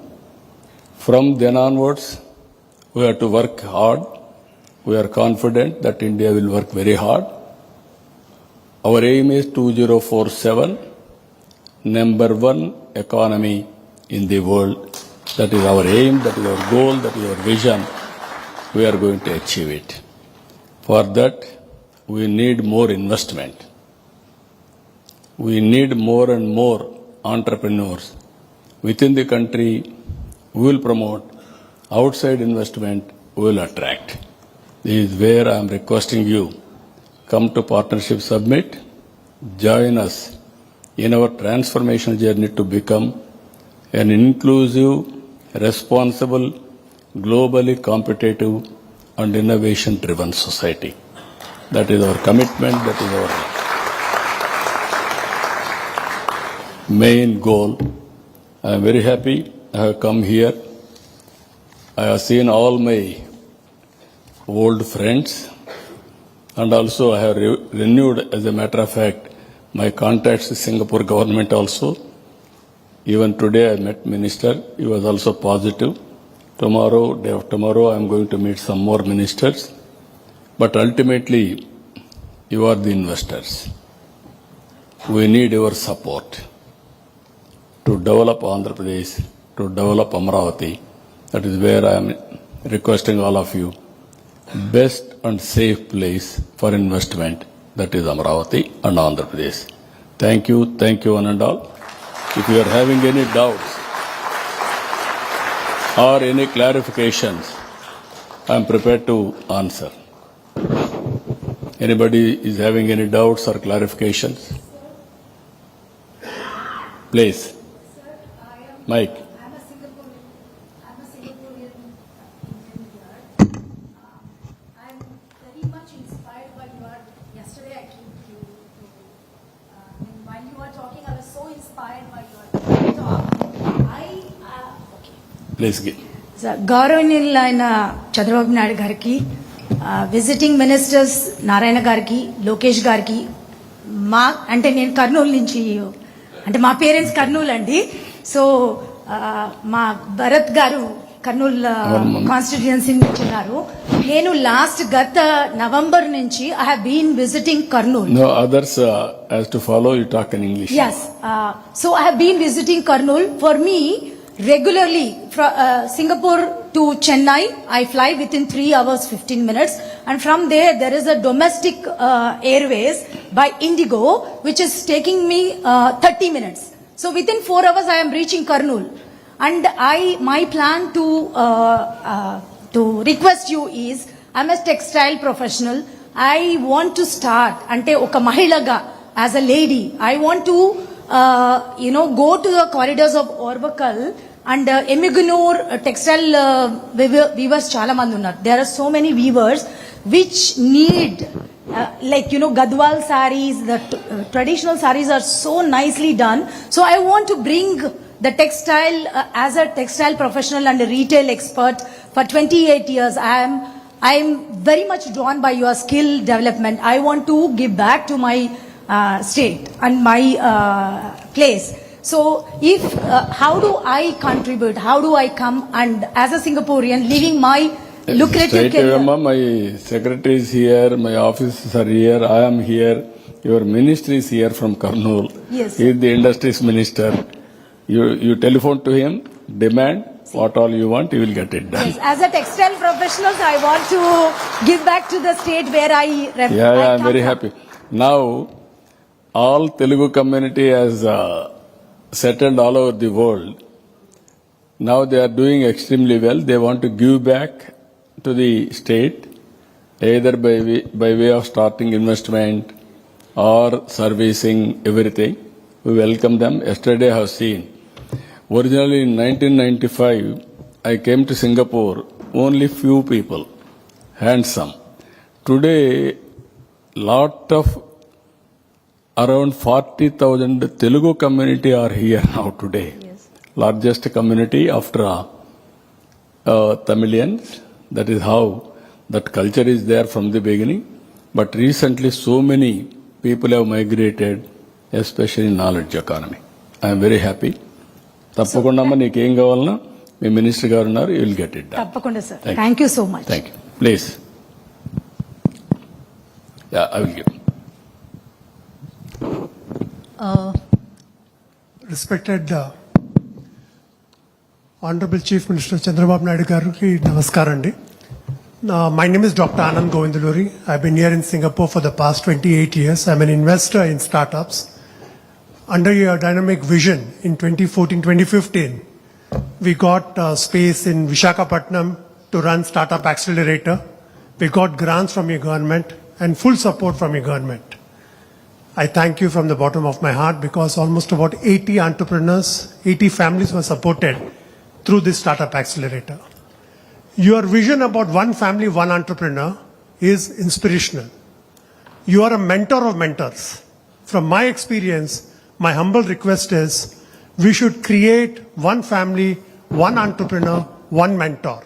From then onwards, we have to work hard. We are confident that India will work very hard. Our aim is 2047, number one economy in the world. That is our aim, that is our goal, that is our vision. We are going to achieve it. For that, we need more investment. We need more and more entrepreneurs. Within the country, we will promote. Outside investment, we will attract. This is where I am requesting you, come to Partnership Summit, join us in our transformation journey to become an inclusive, responsible, globally competitive and innovation-driven society. That is our commitment, that is our main goal. I am very happy I have come here. I have seen all my old friends and also I have renewed, as a matter of fact, my contacts with Singapore government also. Even today I met Minister, he was also positive. Tomorrow, day after tomorrow, I am going to meet some more ministers. But ultimately, you are the investors. We need your support to develop Andhra Pradesh, to develop Amravati. That is where I am requesting all of you. Best and safe place for investment, that is Amravati and Andhra Pradesh. Thank you one and all. If you are having any doubts or any clarifications, I am prepared to answer. Anybody is having any doubts or clarifications? Please. Mike. I'm a Singaporean Indian here. I'm very much inspired by your. Yesterday I came to and while you were talking, I was so inspired by your talk. Okay. Please give. గౌరవనీయులైన చంద్రబాబు నాయుడు గారికి, visiting ministers Narayana గారికి, లోకేష్ గారికి, అంటే నేను కర్నూలు నుంచి, అంటే మా parents Kurnool అండి. సో మా భరత్ గారు కర్నూలు కాన్స్టిట్యుయెన్సీ నుంచి ఉన్నారు. నేను గత నవంబర్ నుంచి I have been visiting Kurnool. No, others has to follow, you talk in English. Yes. So I have been visiting Kurnool. For me, regularly from Singapore to Chennai, I fly within 3 hours 15 minutes, and from there is a domestic airways by Indigo, which is taking me 30 minutes. So within 4 hours I am reaching Kurnool. And my plan to request you is, I'm a textile professional. I want to start ante oka mahilaga as a lady. I want to go to the corridors of Orbakal and Emigunur textile weavers chala mandi unnaru. There are so many weavers which need Gadwal sarees. The traditional sarees are so nicely done. So I want to bring the textile as a textile professional and a retail expert for 28 years. I am very much drawn by your skill development. I want to give back to my state and my place. So if how do I contribute? How do I come and as a Singaporean leaving my lucrative career? My secretary is here, my officers are here, I am here, your ministry is here from Kurnool. Yes. He is the industries minister. You telephone to him, demand what all you want, you will get it done. Yes. As a textile professional, I want to give back to the state where I Yeah, I'm very happy. Now, all Telugu community has settled all over the world. Now they are doing extremely well. They want to give back to the state, either by way of starting investment or servicing everything. We welcome them. Yesterday I have seen. Originally in 1995, I came to Singapore, only few people, handsome. Today, lot of around 40,000 Telugu community are here now today. Yes. Largest community after Tamilians. That is how that culture is there from the beginning. But recently so many people have migrated, especially in knowledge economy. I am very happy. తప్పకుండా నీకు ఏం కావాలన్నా మీ minister గారు ఉన్నారు, you will get it done. తప్పకుండా sir. Thank you so much. Thank you. Please. Yeah, I will give. Respected Honorable Chief Minister Chandrababu Naidu Gariki, namaskaram andi. My name is Dr. Anand Govindaluri. I've been here in Singapore for the past 28 years. I'm an investor in startups. Under your dynamic vision in 2014-2015, we got space in Visakhapatnam to run Startup Accelerator. We got grants from your government and full support from your government. I thank you from the bottom of my heart because almost about 80 entrepreneurs, 80 families were supported through this Startup Accelerator. Your vision about one family, one entrepreneur is inspirational. You are a mentor of mentors. From my experience, my humble request is we should create one family, one entrepreneur, one mentor.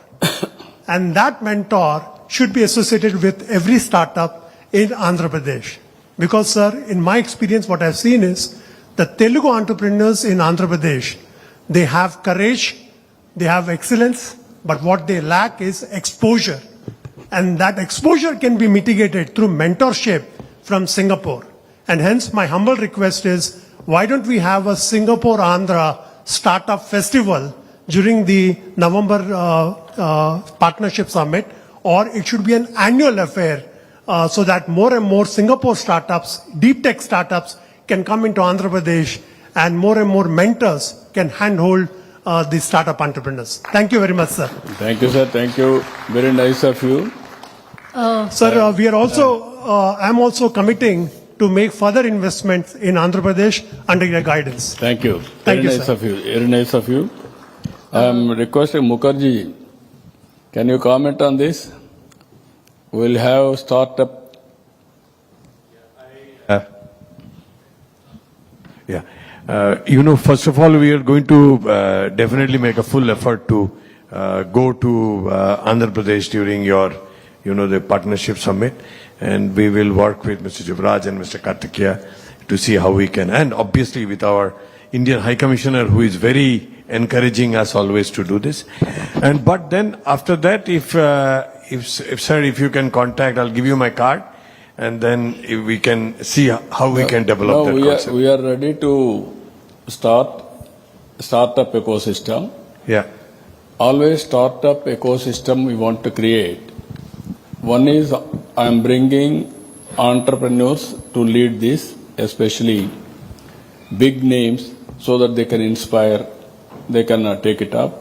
And that mentor should be associated with every startup in Andhra Pradesh. Because, sir, in my experience, what I've seen is the Telugu entrepreneurs in Andhra Pradesh, they have courage, they have excellence, but what they lack is exposure. And that exposure can be mitigated through mentorship from Singapore. And hence, my humble request is, why don't we have a Singapore Andhra Startup Festival during the November Partnership Summit, or it should be an annual affair so that more and more Singapore startups, deep tech startups can come into Andhra Pradesh and more mentors can handhold the startup entrepreneurs. Thank you very much, sir. Thank you, sir. Thank you. Very nice of you. Sir, we are also, I'm also committing to make further investments in Andhra Pradesh under your guidance. Thank you. Thank you, Very nice sir. of you. Very nice of you. I am requesting Mukherjee, can you comment on this? We'll have startup. First of all, we are going to definitely make a full effort to go to Andhra Pradesh during your, the partnership summit, and we will work with Mr. Jivraj and Mr. Kartikeya to see how we can, and obviously with our Indian High Commissioner, who is very encouraging us always to do this. And but then after that, if sir, if you can contact, I'll give you my card, and then if we can see how we can develop that concept. We are ready to start startup ecosystem. Yeah. Always startup ecosystem we want to create. One is I am bringing entrepreneurs to lead this, especially big names, so that they can inspire they can take it up.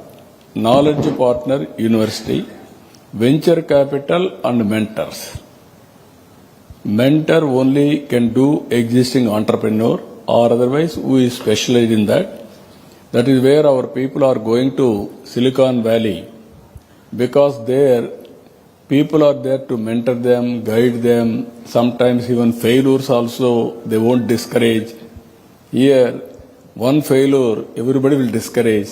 Knowledge partner university, venture capital and mentors. Mentor only can do existing entrepreneur, or otherwise who is specialized in that. That is where our people are going to Silicon Valley, because there people are there to mentor them, guide them. Sometimes even failures also they won't discourage. Here, one failure everybody will discourage.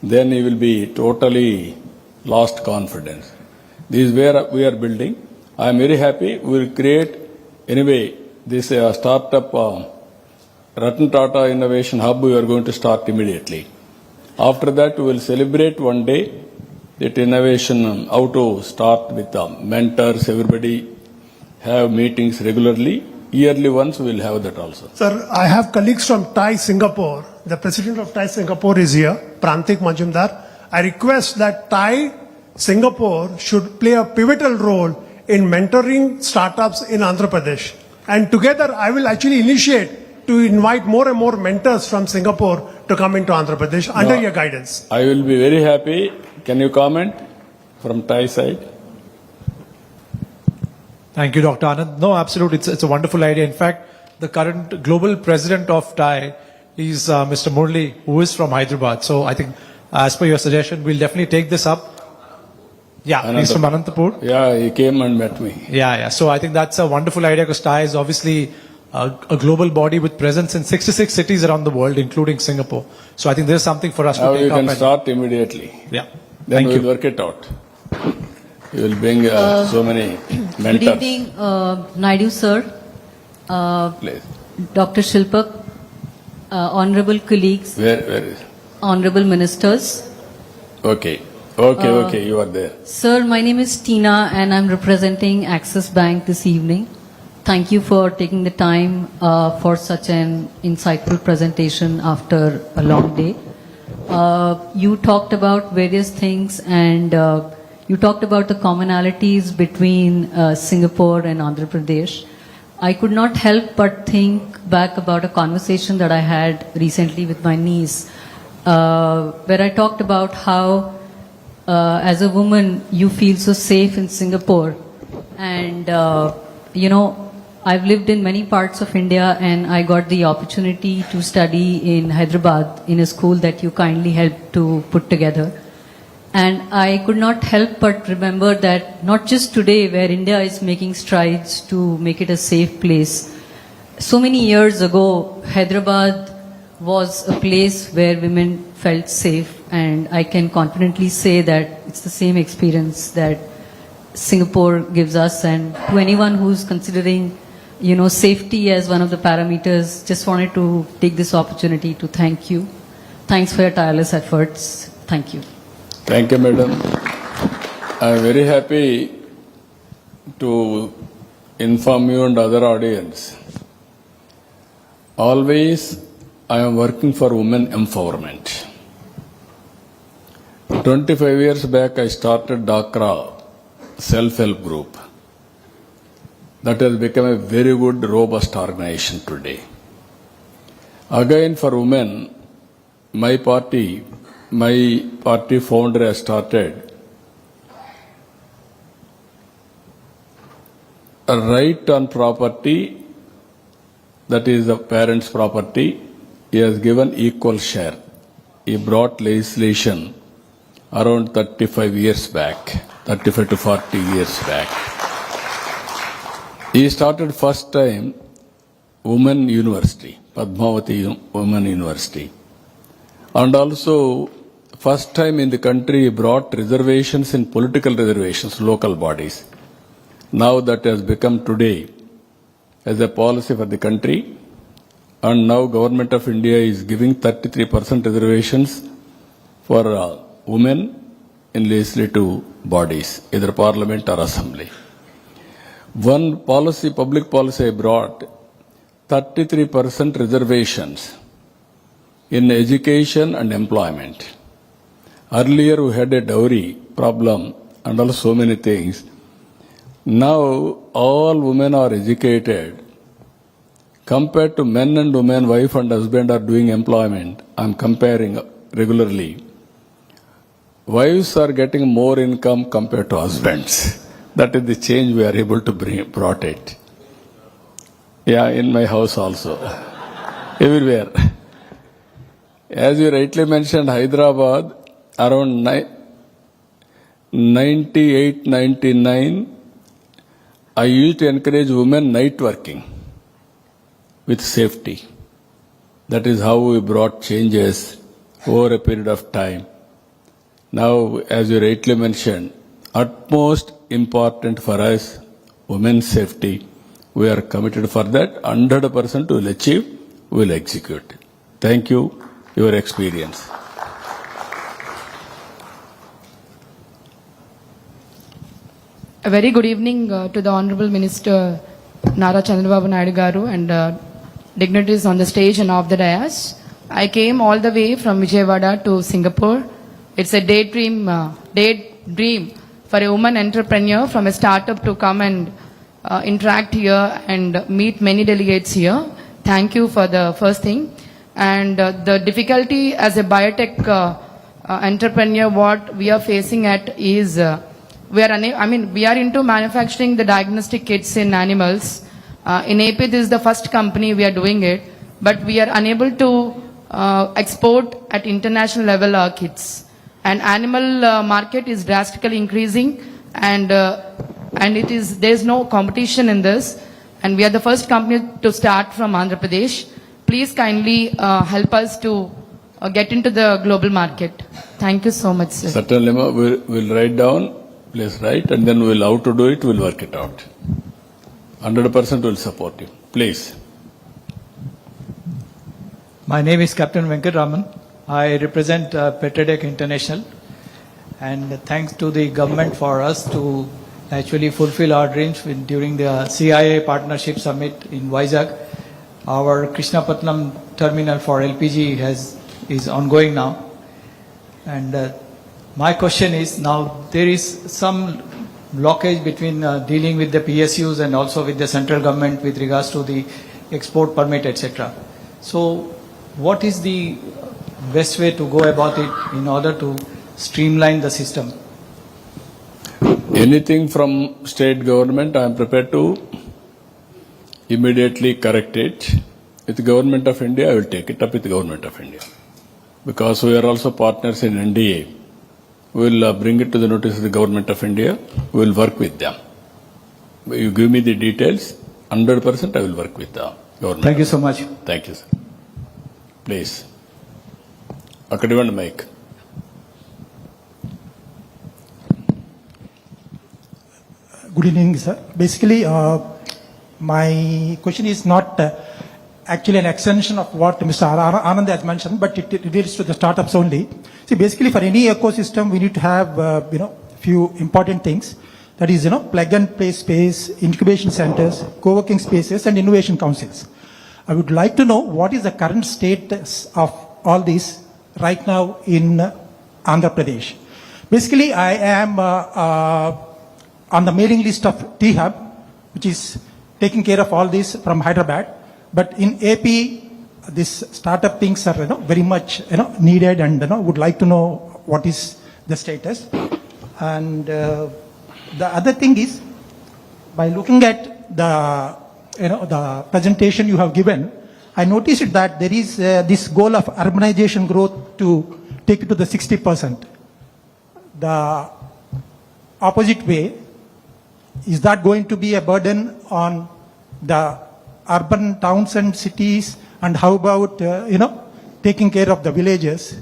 Then he will be totally lost confidence. This is where we are building. I am very happy. We will create anyway this startup Ratan Tata Innovation Hub. We are going to start immediately. After that, we will celebrate one day that innovation, how to start with mentors. Everybody have meetings regularly. Yearly once we will have that also. Sir, I have colleagues from TAI Singapore. The president of TAI Singapore is here, Prantik Majumdar. I request that TAI Singapore should play a pivotal role in mentoring startups in Andhra Pradesh. And together I will actually initiate to invite more and more mentors from Singapore to come into Andhra Pradesh under your guidance. I will be very happy. Can you comment from Thai side? Thank you, Dr. Anand. No, absolutely. It's a wonderful idea. In fact, the current global president of TAI is Mr. Murli, who is from Hyderabad. So I think, as per your suggestion, we'll definitely take this up. Yeah, he's from Anantapur. Yeah, he came and met me. Yeah. So I think that's a wonderful idea because TAI is obviously a global body with presence in 66 cities around the world, including Singapore. So I think there's something for us Now to you take up. can start immediately. Yeah. Then Thank we you. will work it out. You will bring so many mentors. Good evening, Naidu sir, Please. Dr. Shilpak, honorable colleagues, Where is? honorable ministers. Okay, you are there. Sir, my name is Tina and I'm representing Axis Bank this evening. Thank you for taking the time for such an insightful presentation after a long day. You talked about various things and you talked about the commonalities between Singapore and Andhra Pradesh. I could not help but think back about a conversation that I had recently with my niece, where I talked about how, as a woman, you feel so safe in Singapore. And, I've lived in many parts of India and I got the opportunity to study in Hyderabad in a school that you kindly helped to put together. And I could not help but remember that not just today where India is making strides to make it a safe place. So many years ago, Hyderabad was a place where women felt safe, and I can confidently say that it's the same experience that Singapore gives us. And to anyone who's considering safety as one of the parameters, just wanted to take this opportunity to thank you. Thanks for your tireless efforts. Thank you. Thank you, madam. I am very happy to inform you and other audience. Always I am working for women empowerment. 25 years back I started Dakra self-help group. That has become a very good, robust organization today. Again, for women, my party founder has started a right on property, that is the parents' property. He has given equal share. He brought legislation around 35 years back, 35 to 40 years back. He started first time Women University, Padmavati Women University. And also, first time in the country he brought reservations in political reservations, local bodies. Now that has become today as a policy for the country. And now Government of India is giving 33% reservations for women in legislative bodies, either parliament or assembly. One policy, public policy I brought, 33% reservations in education and employment. Earlier we had a dowry problem and also so many things. Now all women are educated. Compared to men and women, wife and husband are doing employment. I am comparing regularly, wives are getting more income compared to husbands. That is the change we are able to brought it. Yeah, in my house also. Everywhere. As you rightly mentioned, Hyderabad, around 98-99, I used to encourage women night working with safety. That is how we brought changes over a period of time. Now, as you rightly mentioned, utmost important for us, women's safety. We are committed for that. 100% we will achieve, we will execute. Thank you, your experience. A very good evening to the Honorable Minister Nara Chandrababu Naidu garu and dignitaries on the stage and off the dais. I came all the way from Vijayawada to Singapore. It's a daydream for a woman entrepreneur from a startup to come and interact here and meet many delegates here. Thank you for the first thing. And the difficulty as a biotech entrepreneur, what we are facing at is we are into manufacturing the diagnostic kits in animals. In AP, this is the first company we are doing it, but we are unable to export at international level our kits. And animal market is drastically increasing, and there is no competition in this. And we are the first company to start from Andhra Pradesh. Please kindly help us to get into the global market. Thank you so much, sir. Certainly, we'll write down. Please write, and then we'll how to do it. We'll work it out. 100% will support you. Please. My name is Captain Venkat Raman. I represent Petredec International, and thanks to the government for us to actually fulfill our dreams during the CIA Partnership Summit in Vizag. Our Krishnapatnam terminal for LPG is ongoing now, and my question is, now there is some blockage between dealing with the PSUs and also with the central government with regards to the export permit, etc. So what is the best way to go about it in order to streamline the system? Anything from state government, I am prepared to immediately correct it. With the government of India, I will take it up with the government of India. Because we are also partners in NDA. We will bring it to the notice of the government of India. We will work with them. You give me the details, 100% I will work with the government. Thank you so much. Thank you, sir. Please. Akadivan mic. Good evening, sir. Basically, my question is not actually an extension of what Mr. Anand has mentioned, but it relates to the startups only. See, basically, for any ecosystem, we need to have, few important things. That is, plug and play space, incubation centers, co-working spaces, and innovation councils. I would like to know what is the current status of all these right now in Andhra Pradesh. Basically, I am on the mailing list of T-Hub, which is taking care of all this from Hyderabad. But in AP, this startup things are very much needed, and would like to know what is the status. And the other thing is, by looking at the presentation you have given, I noticed that there is this goal of urbanization growth to take it to the 60%. The opposite way, is that going to be a burden on the urban towns and cities? And how about, taking care of the villages?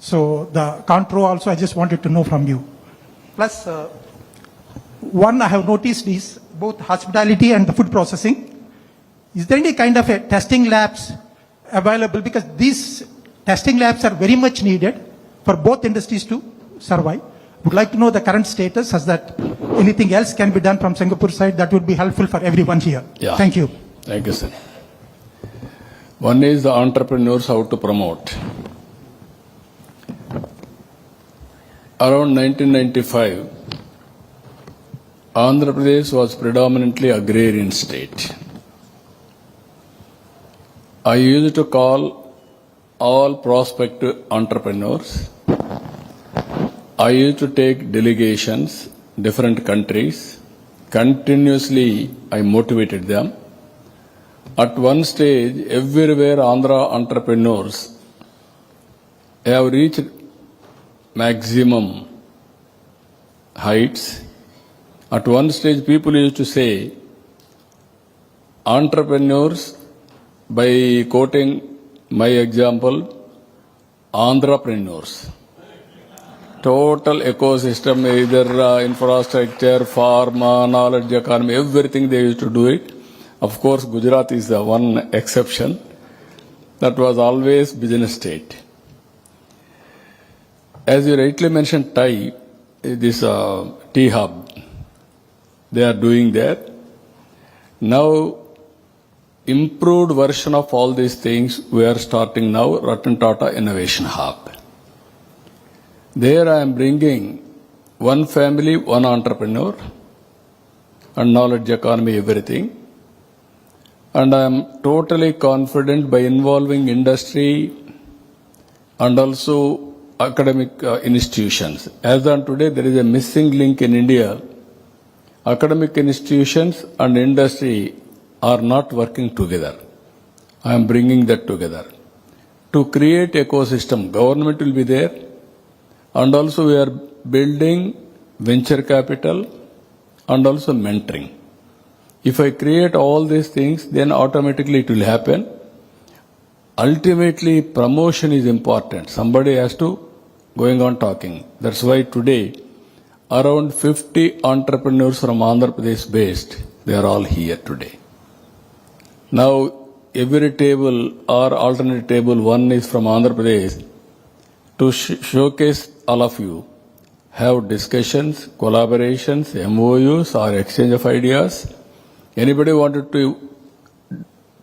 So the contour also, I just wanted to know from you. Plus, one I have noticed is both hospitality and the food processing. Is there any kind of a testing labs available? Because these testing labs are very much needed for both industries to survive. Would like to know the current status, as that anything else can be done from Singapore side that would be helpful for everyone here. Yeah. Thank you. Thank you, sir. One is the entrepreneurs, how to promote. Around 1995, Andhra Pradesh was predominantly agrarian state. I used to call all prospective entrepreneurs. I used to take delegations, different countries. Continuously, I motivated them. At one stage, everywhere Andhra entrepreneurs have reached maximum heights. At one stage, people used to say, entrepreneurs, by quoting my example, Andhrapreneurs. Total ecosystem, either infrastructure, pharma, knowledge economy, everything they used to do it. Of course, Gujarat is the one exception. That was always business state. As you rightly mentioned, TIE, this T-Hub, they are doing that. Now, improved version of all these things, we are starting now, Ratan Tata Innovation Hub. There I am bringing one family, one entrepreneur, and knowledge economy, everything. And I am totally confident by involving industry and also academic institutions. As on today, there is a missing link in India. Academic institutions and industry are not working together. I am bringing that together. To create ecosystem, government will be there, and also we are building venture capital and also mentoring. If I create all these things, then automatically it will happen. Ultimately, promotion is important. Somebody has to going on talking. That's why today, around 50 entrepreneurs from Andhra Pradesh based, they are all here today. Now, every table or alternate table, one is from Andhra Pradesh, to showcase all of you, have discussions, collaborations, MOUs or exchange of ideas. Anybody wanted to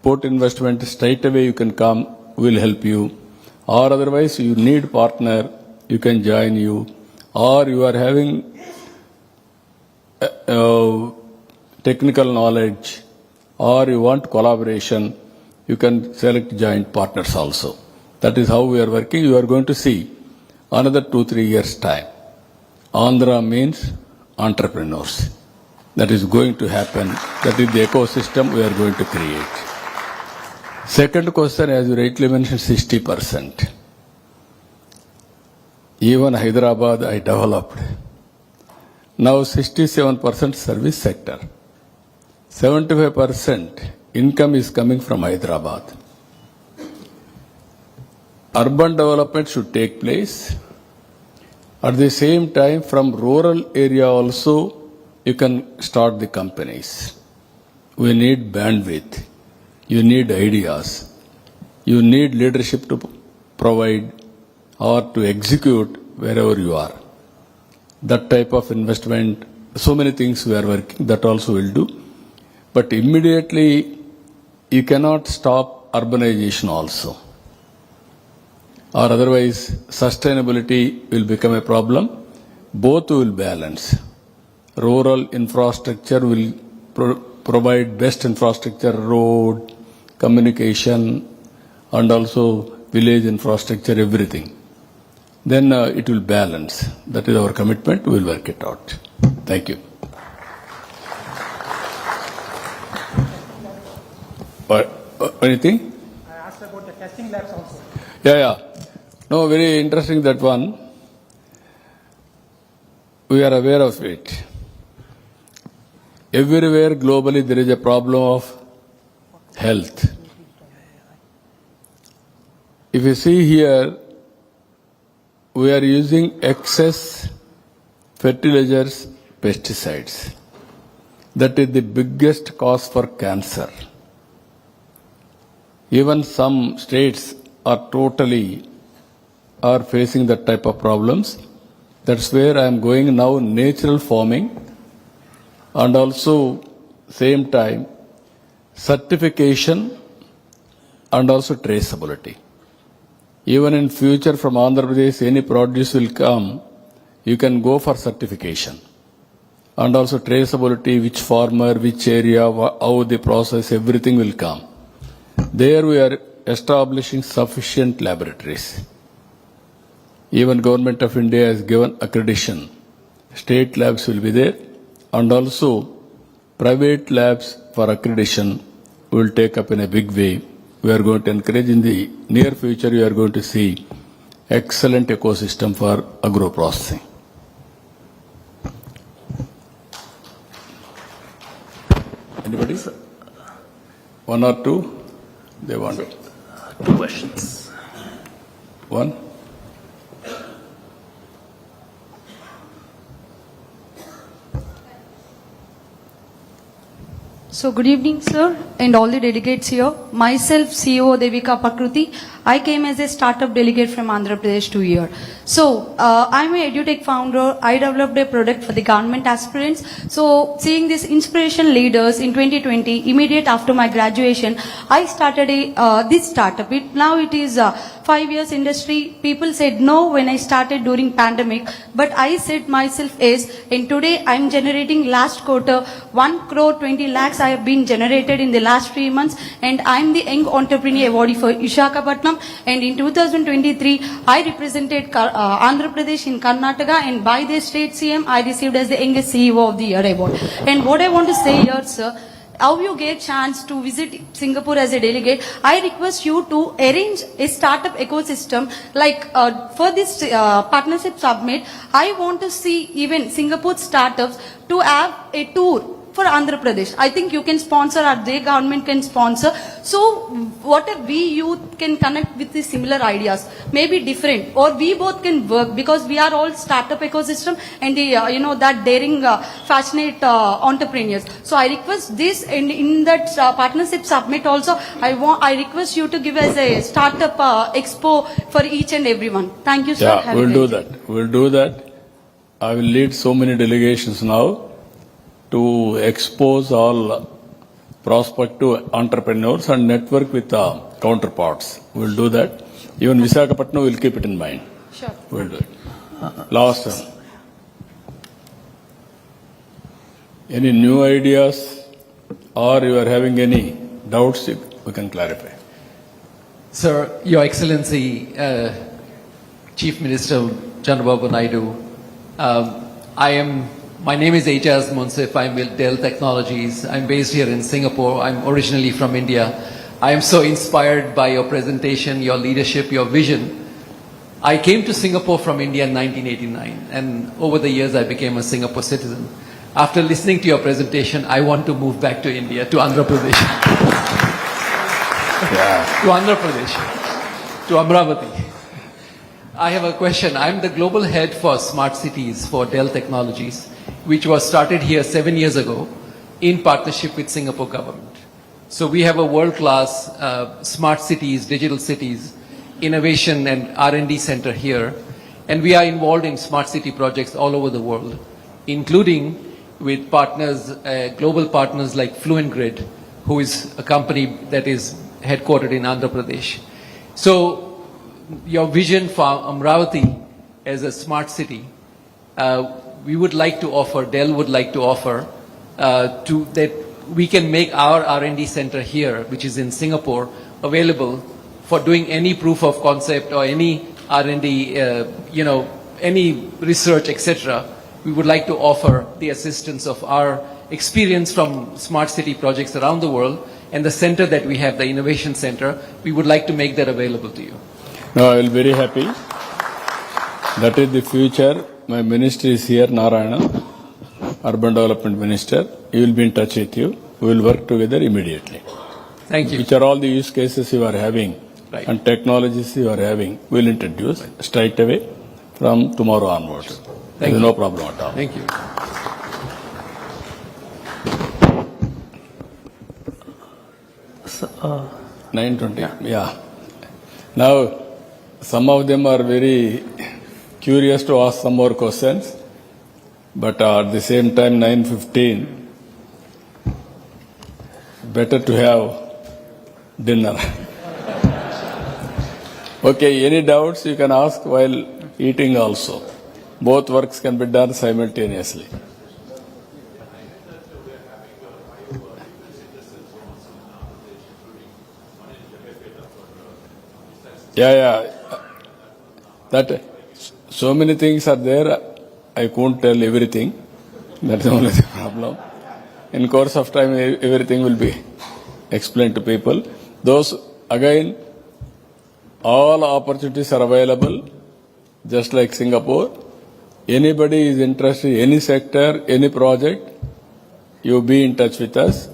put investment, straight away you can come, we'll help you. Or otherwise you need partner, you can join you. Or you are having technical knowledge, or you want collaboration, you can select joint partners also. That is how we are working. You are going to see another 2-3 years' time. Andhra means entrepreneurs. That is going to happen. That is the ecosystem we are going to create. Second question, as you rightly mentioned, 60%. Even Hyderabad I developed. Now 67% service sector. 75% income is coming from Hyderabad. Urban development should take place. At the same time, from rural area also, you can start the companies. We need bandwidth. You need ideas. You need leadership to provide or to execute wherever you are. That type of investment, so many things we are working, that also will do. But immediately, you cannot stop urbanization also. Or otherwise, sustainability will become a problem. Both will balance. Rural infrastructure will provide best infrastructure, road, communication, and also village infrastructure, everything. Then it will balance. That is our commitment. We will work it out. Thank you. Anything? I asked about the testing labs also. Yeah. No, very interesting that one. We are aware of it. Everywhere globally there is a problem of health. If you see here, we are using excess fertilizers, pesticides. That is the biggest cause for cancer. Even some states are facing that type of problems. That's where I am going now, natural farming, and also same time certification and also traceability. Even in future from Andhra Pradesh, any produce will come, you can go for certification. And also traceability, which farmer, which area, how the process, everything will come. There we are establishing sufficient laboratories. Even Government of India has given accreditation. State labs will be there, and also private labs for accreditation will take up in a big way. We are going to encourage in the near future, you are going to see excellent ecosystem for agro-processing. Anybody? One or two? They want it. Two questions. One? So good evening, sir, and all the delegates here. Myself, CEO Devika Pakruti. I came as a startup delegate from Andhra Pradesh 2 years. So I'm a edutech founder. I developed a product for the government aspirants. So seeing these inspiration leaders in 2020, immediate after my graduation, I started this startup. Now it is 5 years industry. People said no when I started during pandemic, but I said myself yes. And today I'm generating last quarter 1 crore 20 lakhs I have been generated in the last 3 months, and I'm the young entrepreneur awardee for Visakhapatnam. And in 2023, I represented Andhra Pradesh in Karnataka, and by the state CM, I received as the youngest CEO of the year award. And what I want to say here, sir, how you get chance to visit Singapore as a delegate, I request you to arrange a startup ecosystem like for this partnership summit. I want to see even Singapore startups to have a tour for Andhra Pradesh. I think you can sponsor, or the government can sponsor. So what if we youth can connect with the similar ideas, maybe different, or we both can work, because we are all startup ecosystem and the that daring, passionate entrepreneurs. So I request this, and in that partnership summit also, I request you to give us a startup expo for each and everyone. Thank you, sir. Yeah, Have a we'll great do day. that. We'll do that. I will lead so many delegations now to expose all prospective entrepreneurs and network with counterparts. We'll do that. Even Visakhapatnam will keep it in mind. Sure. We'll do it. Last one. Any new ideas, or you are having any doubts, we can clarify. Sir, Your Excellency, Chief Minister Chandrababu Naidu, my name is Ejaz Munsif. I'm with Dell Technologies. I'm based here in Singapore. I'm originally from India. I am so inspired by your presentation, your leadership, your vision. I came to Singapore from India in 1989, and over the years I became a Singapore citizen. After listening to your presentation, I want to move back to India, to Andhra Pradesh. To Andhra Pradesh, to Amravati. I have a question. I'm the global head for smart cities for Dell Technologies, which was started here 7 years ago in partnership with Singapore government. So we have a world-class smart cities, digital cities, innovation and R&D center here. And we are involved in smart city projects all over the world, including with partners, global partners like Fluent Grid, who is a company that is headquartered in Andhra Pradesh. So your vision for Amravati as a smart city, we would like to offer, Dell would like to offer, that we can make our R&D center here, which is in Singapore, available for doing any proof of concept or any R&D, any research, etc. We would like to offer the assistance of our experience from smart city projects around the world, and the center that we have, the innovation center, we would like to make that available to you. No, I will be very happy. That is the future. My minister is here, Narayana, Urban Development Minister. He will be in touch with you. We will work together immediately. Thank you. Which are all the use cases you are having, Right. and technologies you are having, we will introduce straight away from tomorrow onwards. There is you. no problem at all. Thank you. So, 9:20. Yeah. Now, some of them are very curious to ask some more questions, but at the same time, 9:15, better to have dinner. Okay, any doubts you can ask while eating also. Both works can be done simultaneously. Yeah. That so many things are there. I can't tell everything. That's only the problem. In course of time, everything will be explained to people. Those, again, all opportunities are available, just like Singapore. Anybody is interested in any sector, any project, you be in touch with us.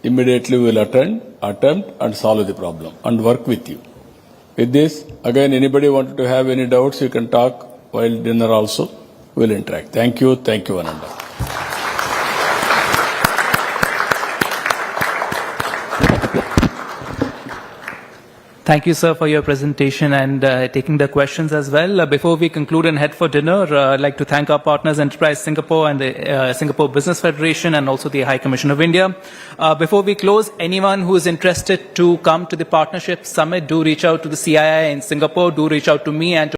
Immediately we will attempt and solve the problem and work with you. With this, again, anybody wanted to have any doubts, you can talk while dinner also. We'll interact. Thank you, Ananda. Thank you, sir, for your presentation and taking the questions as well. Before we conclude and head for dinner, I'd like to thank our partners, Enterprise Singapore and the Singapore Business Federation and also the High Commission of India. Before we close, anyone who is interested to come to the Partnership Summit, do reach out to the CII in Singapore, do reach out to me and to